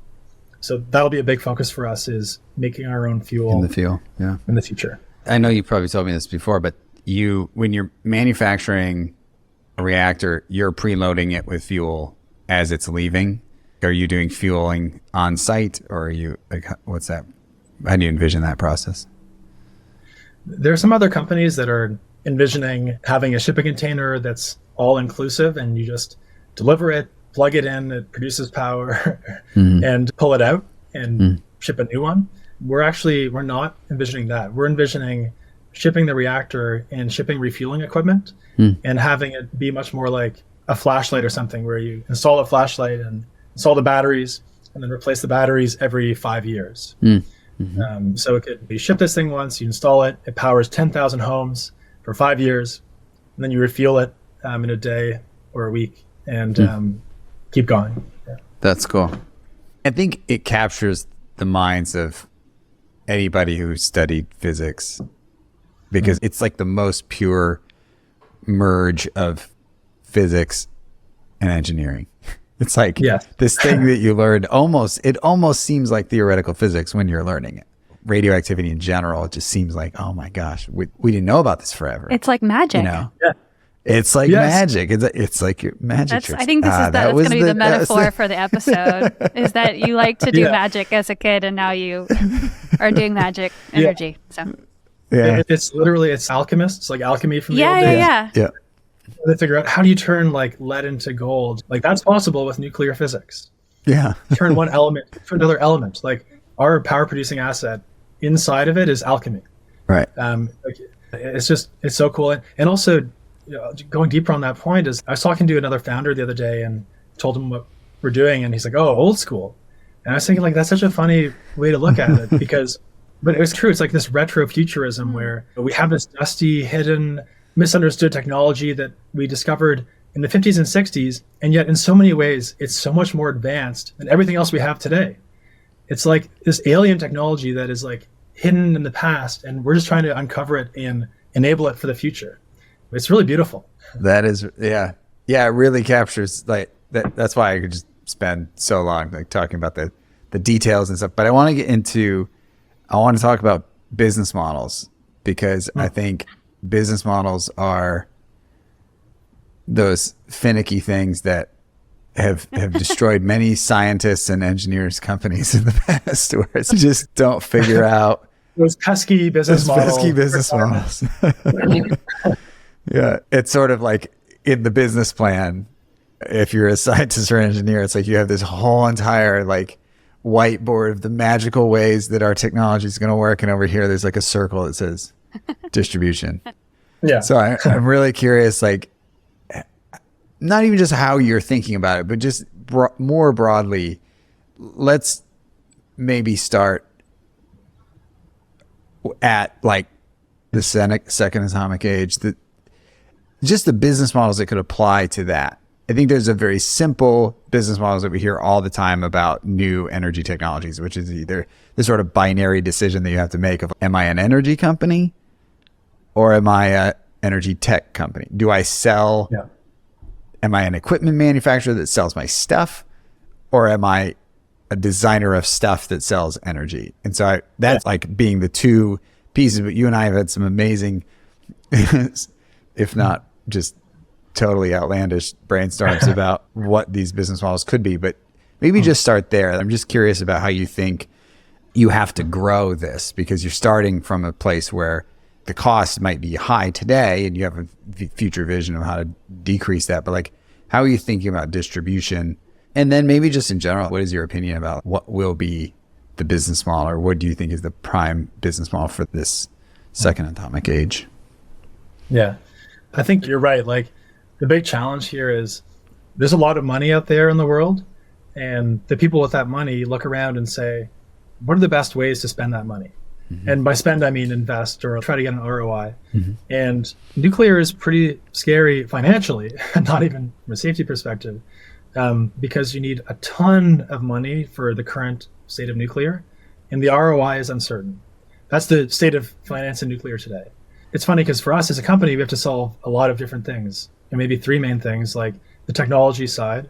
So that'll be a big focus for us, is making our own fuel
in the fuel,
in the future.
I know you probably told me this before, but when you're manufacturing a reactor, you're preloading it with fuel as it's leaving. Are you doing fueling on site, or are you like, what's that? How do you envision that process?
There are some other companies that are envisioning having a shipping container that's all inclusive, and you just deliver it, plug it in, it produces power, and pull it out and ship a new one. We're not envisioning that. We're envisioning shipping the reactor and shipping refueling equipment and having it be much more like a flashlight or something, where you install a flashlight and install the batteries and then replace the batteries every 5 years. So it could be ship this thing once, you install it, it powers 10,000 homes for 5 years, and then you refuel it in a day or a week and keep going. Yeah.
That's cool. I think it captures the minds of anybody who studied physics, because it's like the most pure merge of physics and engineering. It's like this thing that you learned, it almost seems like theoretical physics when you're learning it. Radioactivity in general, it just seems like, oh my gosh, we didn't know about this forever.
It's like magic.
It's like magic. It's like your magic tricks.
I think that's going to be the metaphor for the episode, is that you like to do magic as a kid and now you are doing magic energy. So
It's alchemists, like alchemy from the
Yeah,
old
yeah,
days.
yeah.
They figure out, how do you turn like lead into gold? Like that's possible with nuclear physics.
Yeah.
Turn one element to another element. Like our power producing asset, inside of it is alchemy.
Right.
Like it's so cool. And also, going deeper on that point is, I was talking to another founder the other day and told him what we're doing, and he's like, "Oh, old school." And I was thinking, like, that's such a funny way to look at it but it was true. It's like this retro futurism where we have this dusty, hidden, misunderstood technology that we discovered in the 50s and 60s, and yet in so many ways it's so much more advanced than everything else we have today. It's like this alien technology that is like hidden in the past, and we're just trying to uncover it and enable it for the future. It's really beautiful.
That is, yeah. It really captures like that. That's why I could just spend so long like talking about the details and stuff. But I want to talk about business models, because I think business models are those finicky things that have destroyed many scientists and engineers companies in the past, where it's just don't figure out
those pesky business models.
Yeah, it's sort of like in the business plan, if you're a scientist or engineer, it's like you have this whole entire like whiteboard of the magical ways that our technology is going to work, and over here there's like a circle that says distribution.
Yeah.
So I'm really curious, like, not even just how you're thinking about it, but just more broadly, let's maybe start at like the second atomic age, just the business models that could apply to that. I think there's a very simple business models that we hear all the time about new energy technologies, which is either the sort of binary decision that you have to make of, am I an energy company or am I a energy tech company? Do I sell?
Yeah.
Am I an equipment manufacturer that sells my stuff, or am I a designer of stuff that sells energy? And so that's like being the two pieces. But you and I have had some amazing, if not just totally outlandish brainstorms about what these business models could be. But maybe just start there. I'm just curious about how you think you have to grow this, because you're starting from a place where the cost might be high today and you have a future vision of how to decrease that. But like, how are you thinking about distribution? And then maybe just in general, what is your opinion about what will be the business model, or what do you think is the prime business model for this second atomic age?
Yeah, I think you're right. Like, the big challenge here is there's a lot of money out there in the world, and the people with that money look around and say, what are the best ways to spend that money? Mm-hmm. And by spend, I mean invest or try to get an ROI. Mm-hmm. And nuclear is pretty scary financially, not even from a safety perspective, because you need a ton of money for the current state of nuclear, and the ROI is uncertain. That's the state of finance in nuclear today. It's funny because for us as a company, we have to solve a lot of different things, and maybe three main things, like the technology side,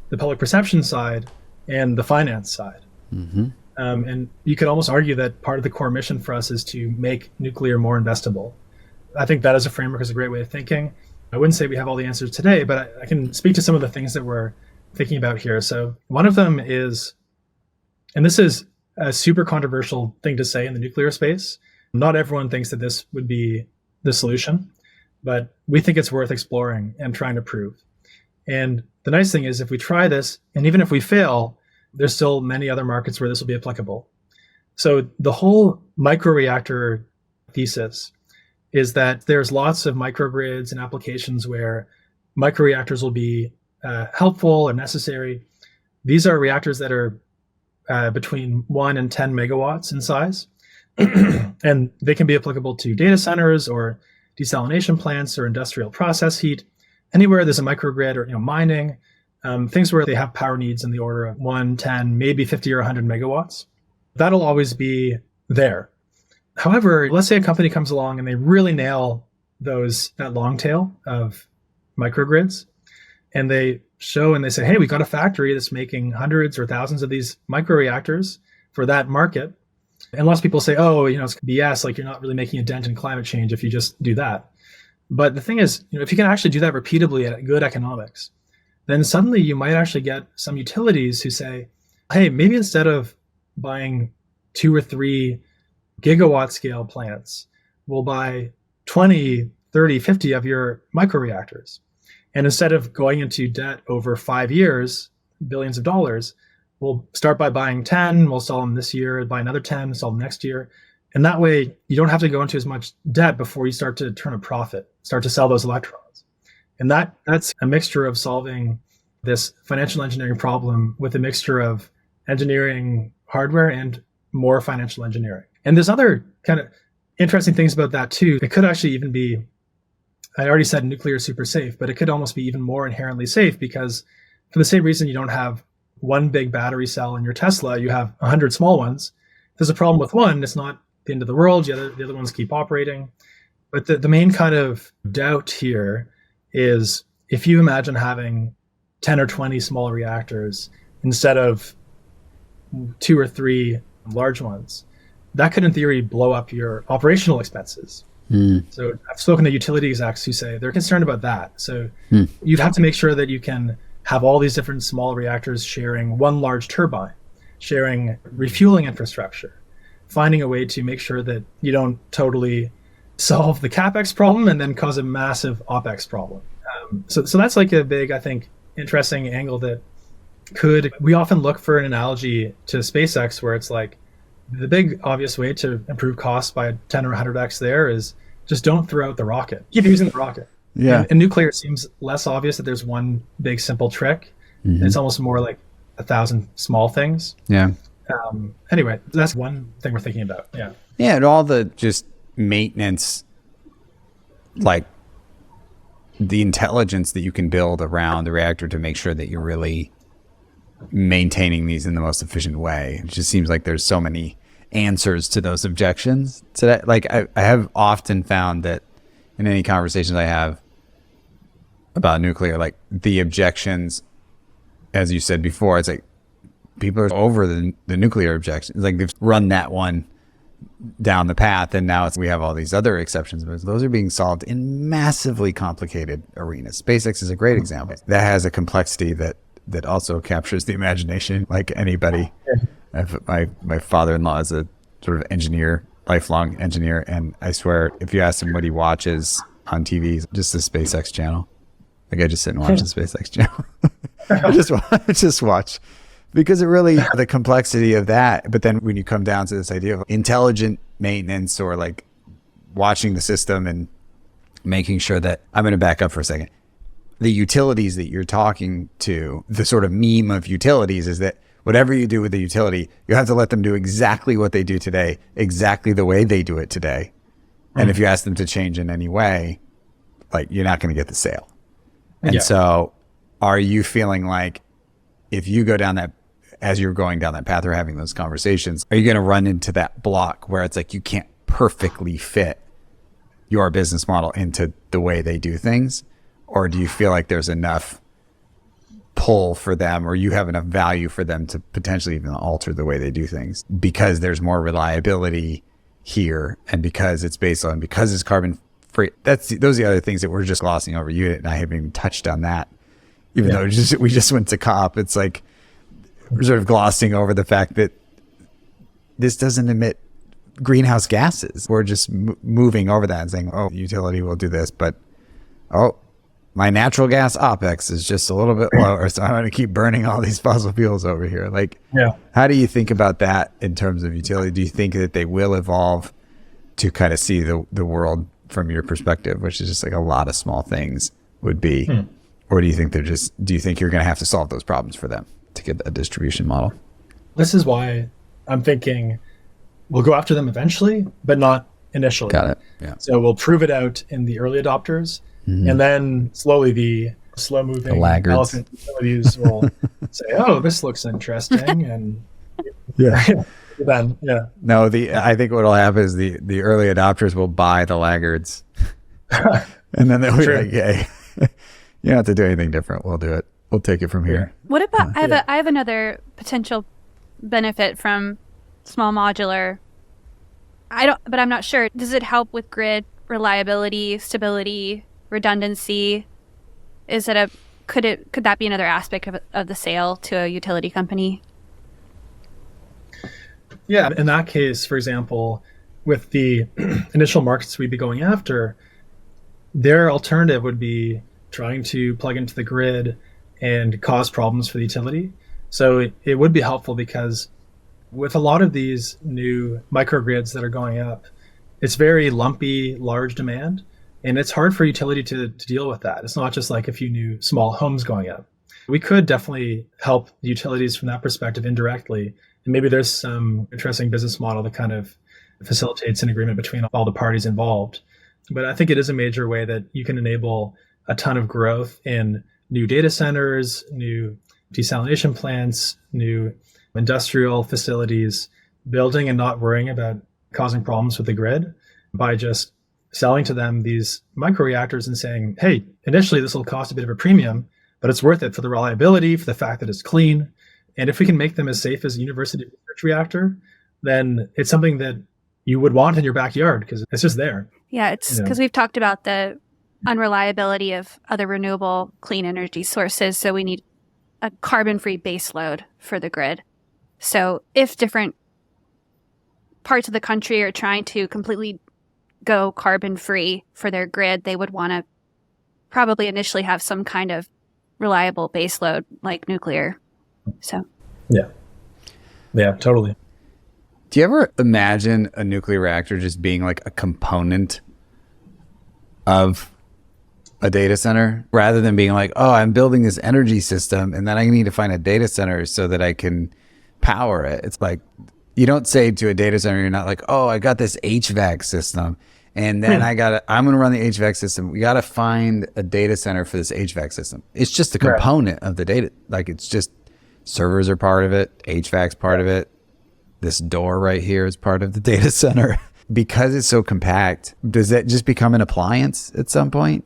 the public perception side, and the finance side. Mm-hmm. And you could almost argue that part of the core mission for us is to make nuclear more investable. I think that as a framework is a great way of thinking. I wouldn't say we have all the answers today, but I can speak to some of the things that we're thinking about here. So one of them is, and this is a super controversial thing to say in the nuclear space, not everyone thinks that this would be the solution, but we think it's worth exploring and trying to prove. And the nice thing is, if we try this, and even if we fail, there's still many other markets where this will be applicable. So the whole micro-reactor thesis is that there's lots of microgrids and applications where micro-reactors will be helpful or necessary. These are reactors that are between 1 and 10 megawatts in size. And they can be applicable to data centers or desalination plants or industrial process heat, anywhere there's a microgrid, or mining, things where they have power needs in the order of 1, 10, maybe 50 or 100 megawatts. That'll always be there. However, let's say a company comes along and they really nail that long tail of microgrids, and they show and they say, hey, we got a factory that's making hundreds or thousands of these microreactors for that market. And lots of people say, oh, it's BS, like you're not really making a dent in climate change if you just do that. But the thing is, if you can actually do that repeatably at good economics, then suddenly you might actually get some utilities who say, hey, maybe instead of buying 2 or 3 gigawatt scale plants, will buy 20, 30, 50 of your micro-reactors. And instead of going into debt over 5 years, billions of dollars, we'll start by buying 10, we'll sell them this year, buy another 10, sell them next year. And that way, you don't have to go into as much debt before you start to turn a profit, start to sell those electrons. And that's a mixture of solving this financial engineering problem with a mixture of engineering hardware and more financial engineering. And there's other kind of interesting things about that too. It could actually even be, I already said nuclear is super safe, but it could almost be even more inherently safe, because for the same reason you don't have one big battery cell in your Tesla, you have 100 small ones. If there's a problem with one, it's not the end of the world. The other ones keep operating. But the main kind of doubt here is, if you imagine having 10 or 20 small reactors instead of 2 or 3 large ones, that could in theory blow up your operational expenses. So I've spoken to utility execs who say they're concerned about that. So you'd have to make sure that you can have all these different small reactors sharing one large turbine, sharing refueling infrastructure, finding a way to make sure that you don't totally solve the CapEx problem and then cause a massive OpEx problem. So that's like a big, I think, interesting angle that we often look for an analogy to SpaceX, where it's like the big obvious way to improve costs by 10 or 100x there is just don't throw out the rocket. Keep using the rocket.
Yeah.
And nuclear, it seems less obvious that there's one big simple trick. It's almost more like 1,000 small things.
Yeah.
Anyway, that's one thing we're thinking about. Yeah.
Yeah, and all the just maintenance, like the intelligence that you can build around the reactor to make sure that you're really maintaining these in the most efficient way. It just seems like there's so many answers to those objections today. Like I have often found that in any conversations I have about nuclear, like the objections, as you said before, it's like people are over the nuclear objections. Like they've run that one down the path, and now we have all these other exceptions, but those are being solved in massively complicated arenas. SpaceX is a great example. That has a complexity that also captures the imagination like anybody. My father-in-law is a sort of engineer, lifelong engineer, and I swear if you ask him what he watches on TV, just the SpaceX channel. Like I just sit and watch the SpaceX channel. I just watch. Because it really, the complexity of that, but then when you come down to this idea of intelligent maintenance, or like watching the system and making sure that, I'm going to back up for a second. The utilities that you're talking to, the sort of meme of utilities is that whatever you do with the utility, you have to let them do exactly what they do today, exactly the way they do it today. And if you ask them to change in any way, like you're not going to get the sale. And so are you feeling like if you go down that, as you're going down that path or having those conversations, are you going to run into that block where it's like you can't perfectly fit your business model into the way they do things? Or do you feel like there's enough pull for them, or you have enough value for them to potentially even alter the way they do things because there's more reliability here, and because it's because it's carbon free? Those are the other things that we're just glossing over. You and I haven't even touched on that. Even though we just went to COP, it's like we're sort of glossing over the fact that this doesn't emit greenhouse gases. We're just moving over that and saying, oh, utility will do this, but my natural gas OpEx is just a little bit lower, so I'm going to keep burning all these fossil fuels over here. Like, how do you think about that in terms of utility? Do you think that they will evolve to kind of see the world from your perspective, which is just like a lot of small things would be? Or do you think do you think you're going to have to solve those problems for them to get a distribution model?
This is why I'm thinking we'll go after them eventually, but not initially.
Got it. Yeah.
So we'll prove it out in the early adopters, and then slowly the slow-moving elephant utilities will say, "Oh, this looks interesting," and then
No, I think what will happen is the early adopters will buy the laggards, and then they'll be like, "Yay, you don't have to do anything different. We'll do it. We'll take it from here."
What about I have another potential benefit from small modular. But I'm not sure. Does it help with grid reliability, stability, redundancy? Could that be another aspect of the sale to a utility company?
Yeah, in that case, for example, with the initial markets we'd be going after, their alternative would be trying to plug into the grid and cause problems for the utility. So it would be helpful because with a lot of these new microgrids that are going up, it's very lumpy, large demand, and it's hard for utility to deal with that. It's not just like a few new small homes going up. We could definitely help the utilities from that perspective indirectly. And maybe there's some interesting business model that kind of facilitates an agreement between all the parties involved. But I think it is a major way that you can enable a ton of growth in new data centers, new desalination plants, new industrial facilities, building and not worrying about causing problems with the grid by just selling to them these micro-reactors and saying, hey, initially this will cost a bit of a premium, but it's worth it for the reliability, for the fact that it's clean. And if we can make them as safe as a university research reactor, then it's something that you would want in your backyard because it's just there.
Yeah, it's because we've talked about the unreliability of other renewable clean energy sources. So we need a carbon-free baseload for the grid. So if different parts of the country are trying to completely go carbon-free for their grid, they would want to probably initially have some kind of reliable baseload like nuclear. So
yeah, totally.
Do you ever imagine a nuclear reactor just being like a component of a data center rather than being like, oh, I'm building this energy system and then I need to find a data center so that I can power it? It's like, you don't say to a data center, you're not like, oh, I got this HVAC system and then I'm going to run the HVAC system. We got to find a data center for this HVAC system. It's just a component of the data. Like, it's just servers are part of it. HVAC's part of it. This door right here is part of the data center. Because it's so compact, does that just become an appliance at some point?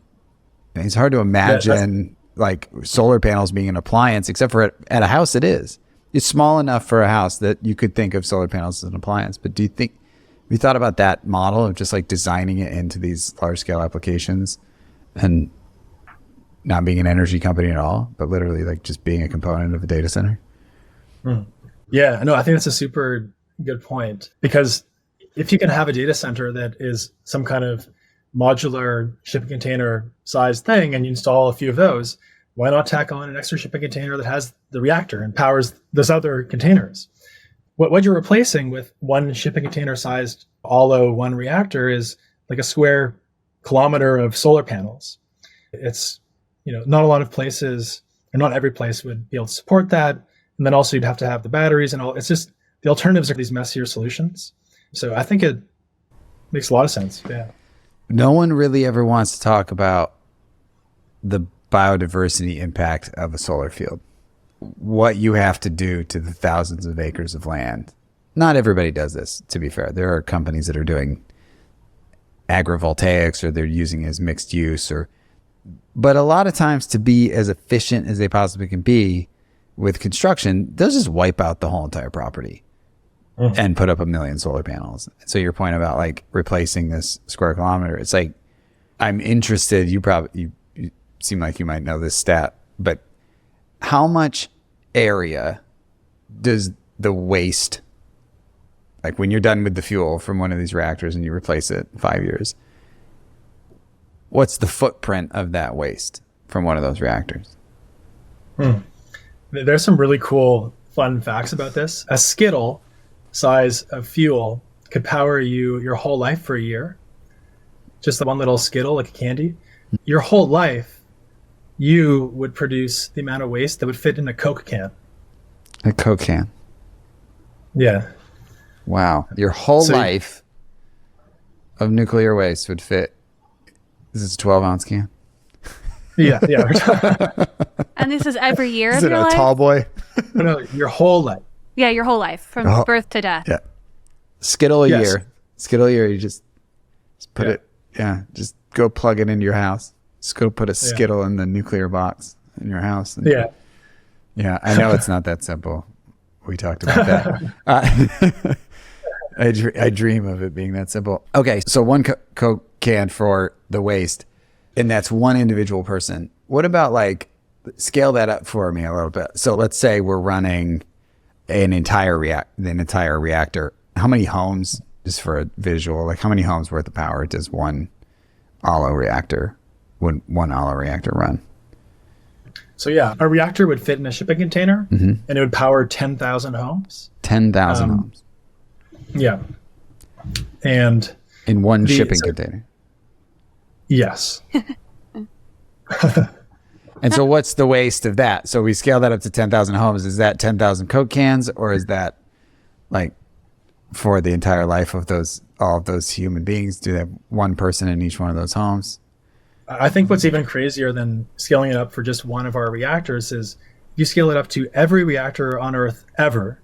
I mean, it's hard to imagine like solar panels being an appliance, except for at a house it is. It's small enough for a house that you could think of solar panels as an appliance. But have you thought about that model of just like designing it into these large scale applications and not being an energy company at all, but literally like just being a component of a data center?
Yeah, no, I think that's a super good point, because if you can have a data center that is some kind of modular shipping container sized thing and you install a few of those, why not tack on an extra shipping container that has the reactor and powers those other containers? What you're replacing with one shipping container sized Aalo one reactor is like a square kilometer of solar panels. It's, not a lot of places, or not every place would be able to support that. And then also you'd have to have the batteries and all. It's just the alternatives are these messier solutions. So I think it makes a lot of sense. Yeah.
No one really ever wants to talk about the biodiversity impact of a solar field. What you have to do to the thousands of acres of land. Not everybody does this, to be fair. There are companies that are doing agrivoltaics, or they're using it as mixed use, but a lot of times, to be as efficient as they possibly can be with construction, they'll just wipe out the whole entire property and put up 1 million solar panels. So your point about like replacing this square kilometer, it's like, I'm interested, you seem like you might know this stat, but how much area does the waste, like when you're done with the fuel from one of these reactors and you replace it in 5 years, what's the footprint of that waste from one of those reactors?
There's some really cool, fun facts about this. A Skittle size of fuel could power you your whole life for a year. Just the one little Skittle, like a candy. Your whole life, you would produce the amount of waste that would fit in a Coke can.
A Coke can?
Yeah.
Wow. Your whole life of nuclear waste would fit. Is this a 12-ounce can?
Yeah.
And this is every year
Is
of
it
your
a
life?
tall boy?
No, your whole life.
Yeah, your whole life, from birth to death.
Yeah. Skittle a
Yes.
year. Skittle a year. You just put it. Yeah. Just go plug it into your house. Just go put a Skittle in the nuclear box in your house.
Yeah.
Yeah. I know it's not that simple. We talked about that. I dream of it being that simple. Okay. So one Coke can for the waste, and that's one individual person. What about like, scale that up for me a little bit. So let's say we're running the entire reactor. How many homes just for a visual, like how many homes worth of power does one Aalo reactor, would one Aalo reactor run?
So yeah, a reactor would fit in a shipping container, and it would power 10,000 homes.
10,000 homes.
Yeah. And
in one shipping container.
Yes.
And so what's the waste of that? So we scale that up to 10,000 homes. Is that 10,000 Coke cans, or is that like for the entire life of all of those human beings? Do they have one person in each one of those homes?
I think what's even crazier than scaling it up for just one of our reactors is you scale it up to every reactor on Earth ever,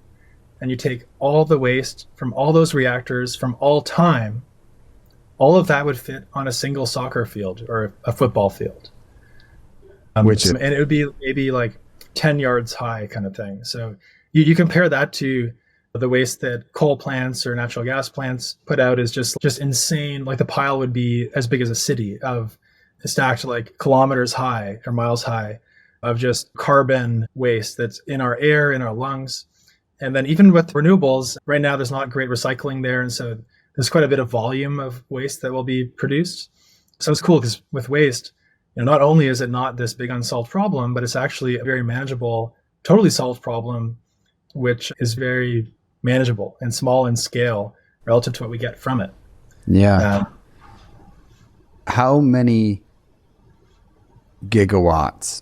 and you take all the waste from all those reactors from all time, all of that would fit on a single soccer field or a football field. And it would be maybe like 10 yards high kind of thing. So you compare that to the waste that coal plants or natural gas plants put out is just insane. Like the pile would be as big as a city of stacked like kilometers high or miles high of just carbon waste that's in our air, in our lungs. And then even with renewables, right now there's not great recycling there. And so there's quite a bit of volume of waste that will be produced. So it's cool because with waste, not only is it not this big unsolved problem, but it's actually a very manageable, totally solved problem, which is very manageable and small in scale relative to what we get from it.
Yeah. How many gigawatts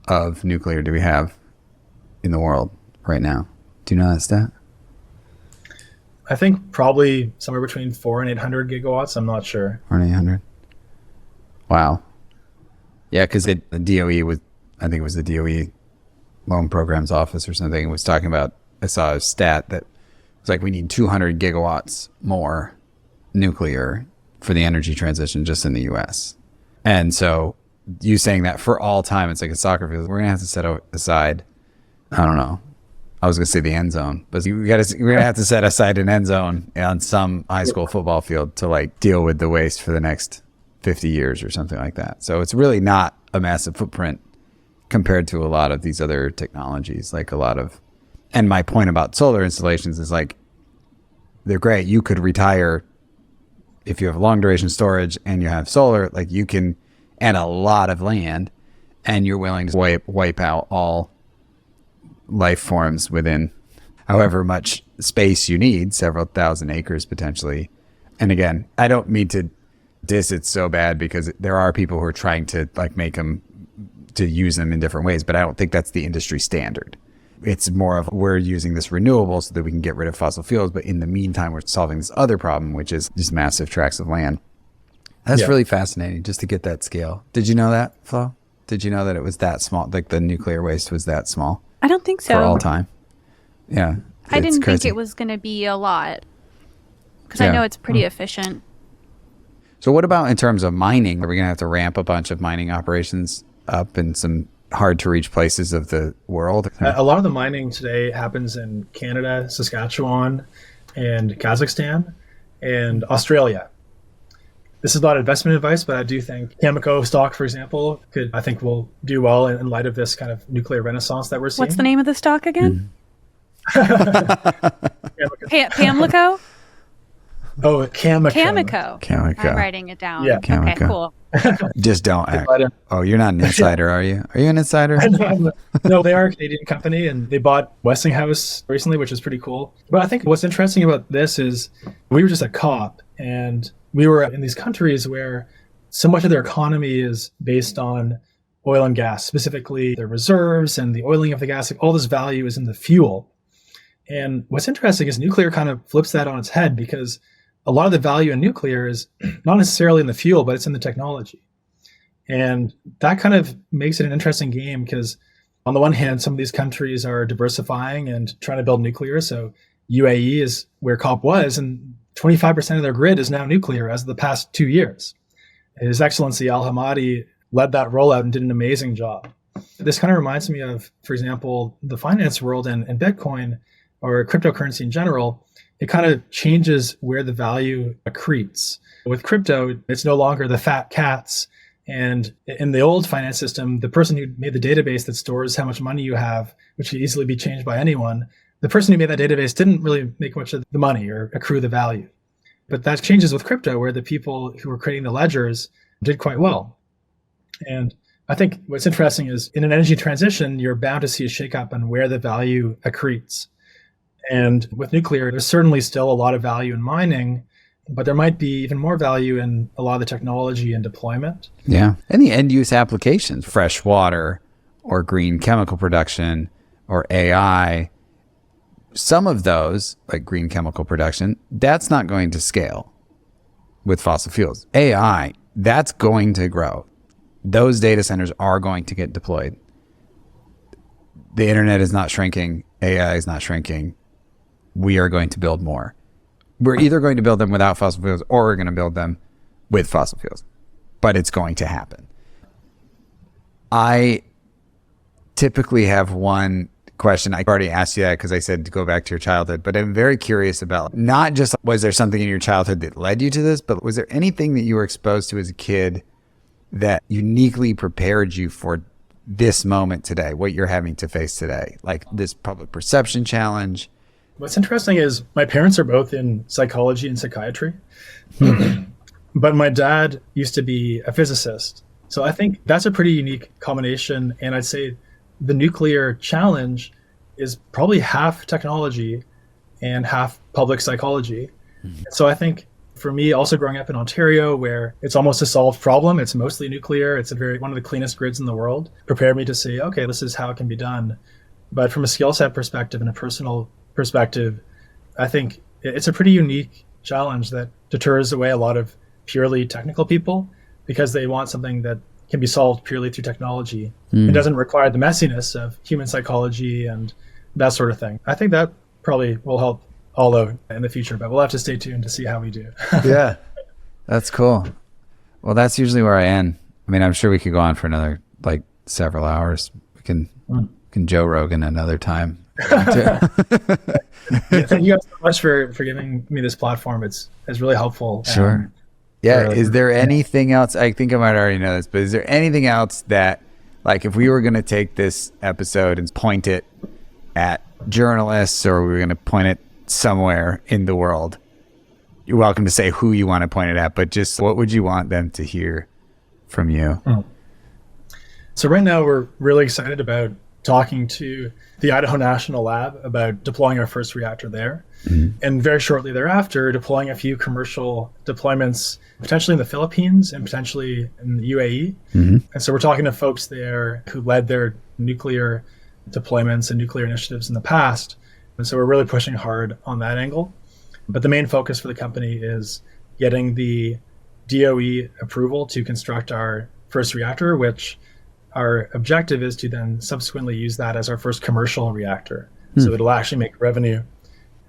of nuclear do we have in the world right now? Do you know that stat?
I think probably somewhere between 400 and 800 gigawatts. I'm not sure.
400 and 800. Wow. Yeah, because the DOE was, I think it was the DOE Loan Programs Office or something, was talking about, I saw a stat that was like we need 200 gigawatts more nuclear for the energy transition just in the US. And so you saying that for all time, it's like a soccer field. We're going to have to set aside, I don't know, I was going to say the end zone, but we're going to have to set aside an end zone on some high school football field to like deal with the waste for the next 50 years or something like that. So it's really not a massive footprint compared to a lot of these other technologies, like a lot of, and my point about solar installations is like, they're great. You could retire if you have long duration storage and you have solar, like you can, and a lot of land, and you're willing to wipe out all life forms within however much space you need, several thousand acres potentially. And again, I don't mean to diss it so bad, because there are people who are trying to like make them, to use them in different ways, but I don't think that's the industry standard. It's more of we're using this renewable so that we can get rid of fossil fuels, but in the meantime, we're solving this other problem, which is just massive tracts of land. That's really fascinating just to get that scale. Did you know that, Flo? Did you know that it was that small? Like the nuclear waste was that small?
I don't think so.
For all time? Yeah.
I didn't think it was going to be a lot, because I know it's pretty efficient.
So what about in terms of mining? Are we going to have to ramp a bunch of mining operations up in some hard to reach places of the world?
A lot of the mining today happens in Canada, Saskatchewan, and Kazakhstan, and Australia. This is not investment advice, but I do think Cameco stock, for example, will do well in light of this kind of nuclear renaissance that we're seeing.
What's the name of the stock again? Pamlico?
Oh,
Cameco.
Cameco.
I'm writing it down.
Yeah.
Cameco.
Okay, cool.
Just don't act. Oh, you're not an insider, are you? Are you an insider?
No, they are a Canadian company, and they bought Westinghouse recently, which is pretty cool. But I think what's interesting about this is we were just a COP, and we were in these countries where so much of their economy is based on oil and gas, specifically their reserves and the oiling of the gas. Like all this value is in the fuel. And what's interesting is nuclear kind of flips that on its head, because a lot of the value in nuclear is not necessarily in the fuel, but it's in the technology. And that kind of makes it an interesting game, because on the one hand, some of these countries are diversifying and trying to build nuclear. So UAE is where COP was, and 25% of their grid is now nuclear as of the past 2 years. His Excellency Al Hamadi led that rollout and did an amazing job. This kind of reminds me of, for example, the finance world and Bitcoin or cryptocurrency in general. It kind of changes where the value accretes. With crypto, it's no longer the fat cats. And in the old finance system, the person who made the database that stores how much money you have, which could easily be changed by anyone, the person who made that database didn't really make much of the money or accrue the value. But that changes with crypto, where the people who were creating the ledgers did quite well. And I think what's interesting is in an energy transition, you're bound to see a shakeup on where the value accretes. And with nuclear, there's certainly still a lot of value in mining, but there might be even more value in a lot of the technology and deployment.
Yeah. And the end use applications, fresh water or green chemical production or AI, some of those, like green chemical production, that's not going to scale with fossil fuels. AI, that's going to grow. Those data centers are going to get deployed. The internet is not shrinking. AI is not shrinking. We are going to build more. We're either going to build them without fossil fuels or we're going to build them with fossil fuels. But it's going to happen. I typically have one question. I already asked you that because I said to go back to your childhood, but I'm very curious about not just was there something in your childhood that led you to this, but was there anything that you were exposed to as a kid that uniquely prepared you for this moment today, what you're having to face today, like this public perception challenge?
What's interesting is my parents are both in psychology and psychiatry, but my dad used to be a physicist. So I think that's a pretty unique combination. And I'd say the nuclear challenge is probably half technology and half public psychology. So I think for me, also growing up in Ontario, where it's almost a solved problem, it's mostly nuclear, it's one of the cleanest grids in the world, prepared me to say, okay, this is how it can be done. But from a skill set perspective and a personal perspective, I think it's a pretty unique challenge that deters away a lot of purely technical people because they want something that can be solved purely through technology. It doesn't require the messiness of human psychology and that sort of thing. I think that probably will help Aalo in the future, but we'll have to stay tuned to see how we do.
Yeah, that's cool. Well, that's usually where I end. I mean, I'm sure we could go on for another like several hours. We can Joe Rogan another time.
Yeah, thank you guys so much for giving me this platform. It's really helpful.
Sure. Yeah. Is there anything else? I think I might already know this, but is there anything else that, like, if we were going to take this episode and point it at journalists or we were going to point it somewhere in the world, you're welcome to say who you want to point it at, but just what would you want them to hear from you?
So right now we're really excited about talking to the Idaho National Lab about deploying our first reactor there. And very shortly thereafter, deploying a few commercial deployments, potentially in the Philippines and potentially in the UAE. And so we're talking to folks there who led their nuclear deployments and nuclear initiatives in the past. And so we're really pushing hard on that angle. But the main focus for the company is getting the DOE approval to construct our first reactor, which our objective is to then subsequently use that as our first commercial reactor. So it'll actually make revenue.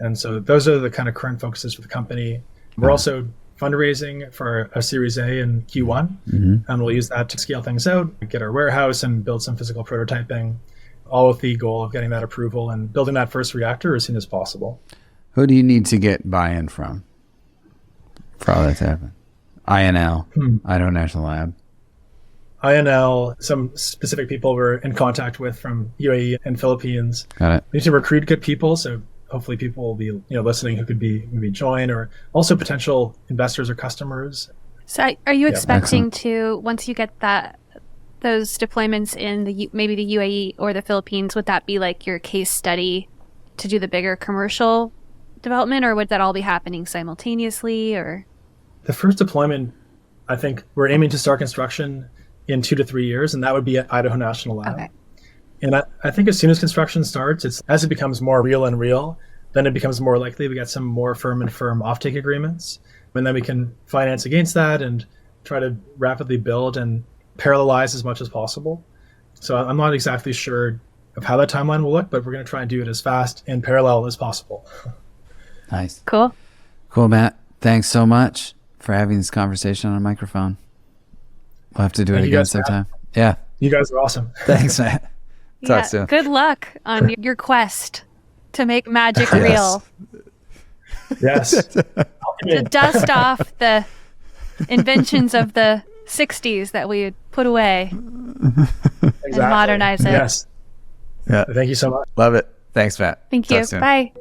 And so those are the kind of current focuses for the company. We're also fundraising for a Series A in Q1, and we'll use that to scale things out, get our warehouse and build some physical prototyping, all with the goal of getting that approval and building that first reactor as soon as possible.
Who do you need to get buy-in from for all that to happen? INL, Idaho National Lab.
INL, some specific people we're in contact with from UAE and Philippines.
Got it.
We need to recruit good people, so hopefully people will be listening who could be maybe join, or also potential investors or customers.
So are you expecting to, once you get those deployments in maybe the UAE or the Philippines, would that be like your case study to do the bigger commercial development, or would that all be happening simultaneously? Or
the first deployment, I think we're aiming to start construction in 2 to 3 years, and that would be at Idaho National Lab.
Okay.
And I think as soon as construction starts, as it becomes more real, then it becomes more likely we get some more firm offtake agreements. And then we can finance against that and try to rapidly build and parallelize as much as possible. So I'm not exactly sure of how that timeline will look, but we're going to try and do it as fast and parallel as possible.
Nice.
Cool,
Matt. Thanks so much for having this conversation on a microphone. We'll have to do it again sometime. Yeah.
You guys are awesome.
Thanks, Matt. Talk soon.
Good luck on your quest to make magic real.
Yes.
To dust off the inventions of the 60s that we would put away and modernize it.
Yes.
Yeah.
Thank you so much.
Love it. Thanks, Matt.
Thank you. Bye.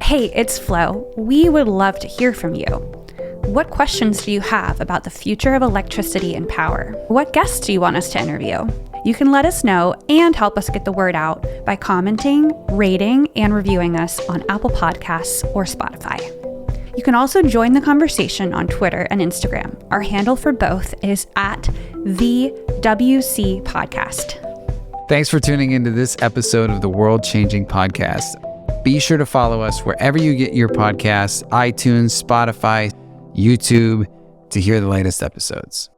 Hey, it's Flo. We would love to hear from you. What questions do you have about the future of electricity and power? What guests do you want us to interview? You can let us know and help us get the word out by commenting, rating, and reviewing us on Apple Podcasts or Spotify. You can also join the conversation on Twitter and Instagram. Our handle for both is @TheWC
Thanks for tuning into this episode of the World Changing Podcast. Be sure to follow us wherever you get your podcasts, iTunes, Spotify, YouTube, to hear the latest episodes.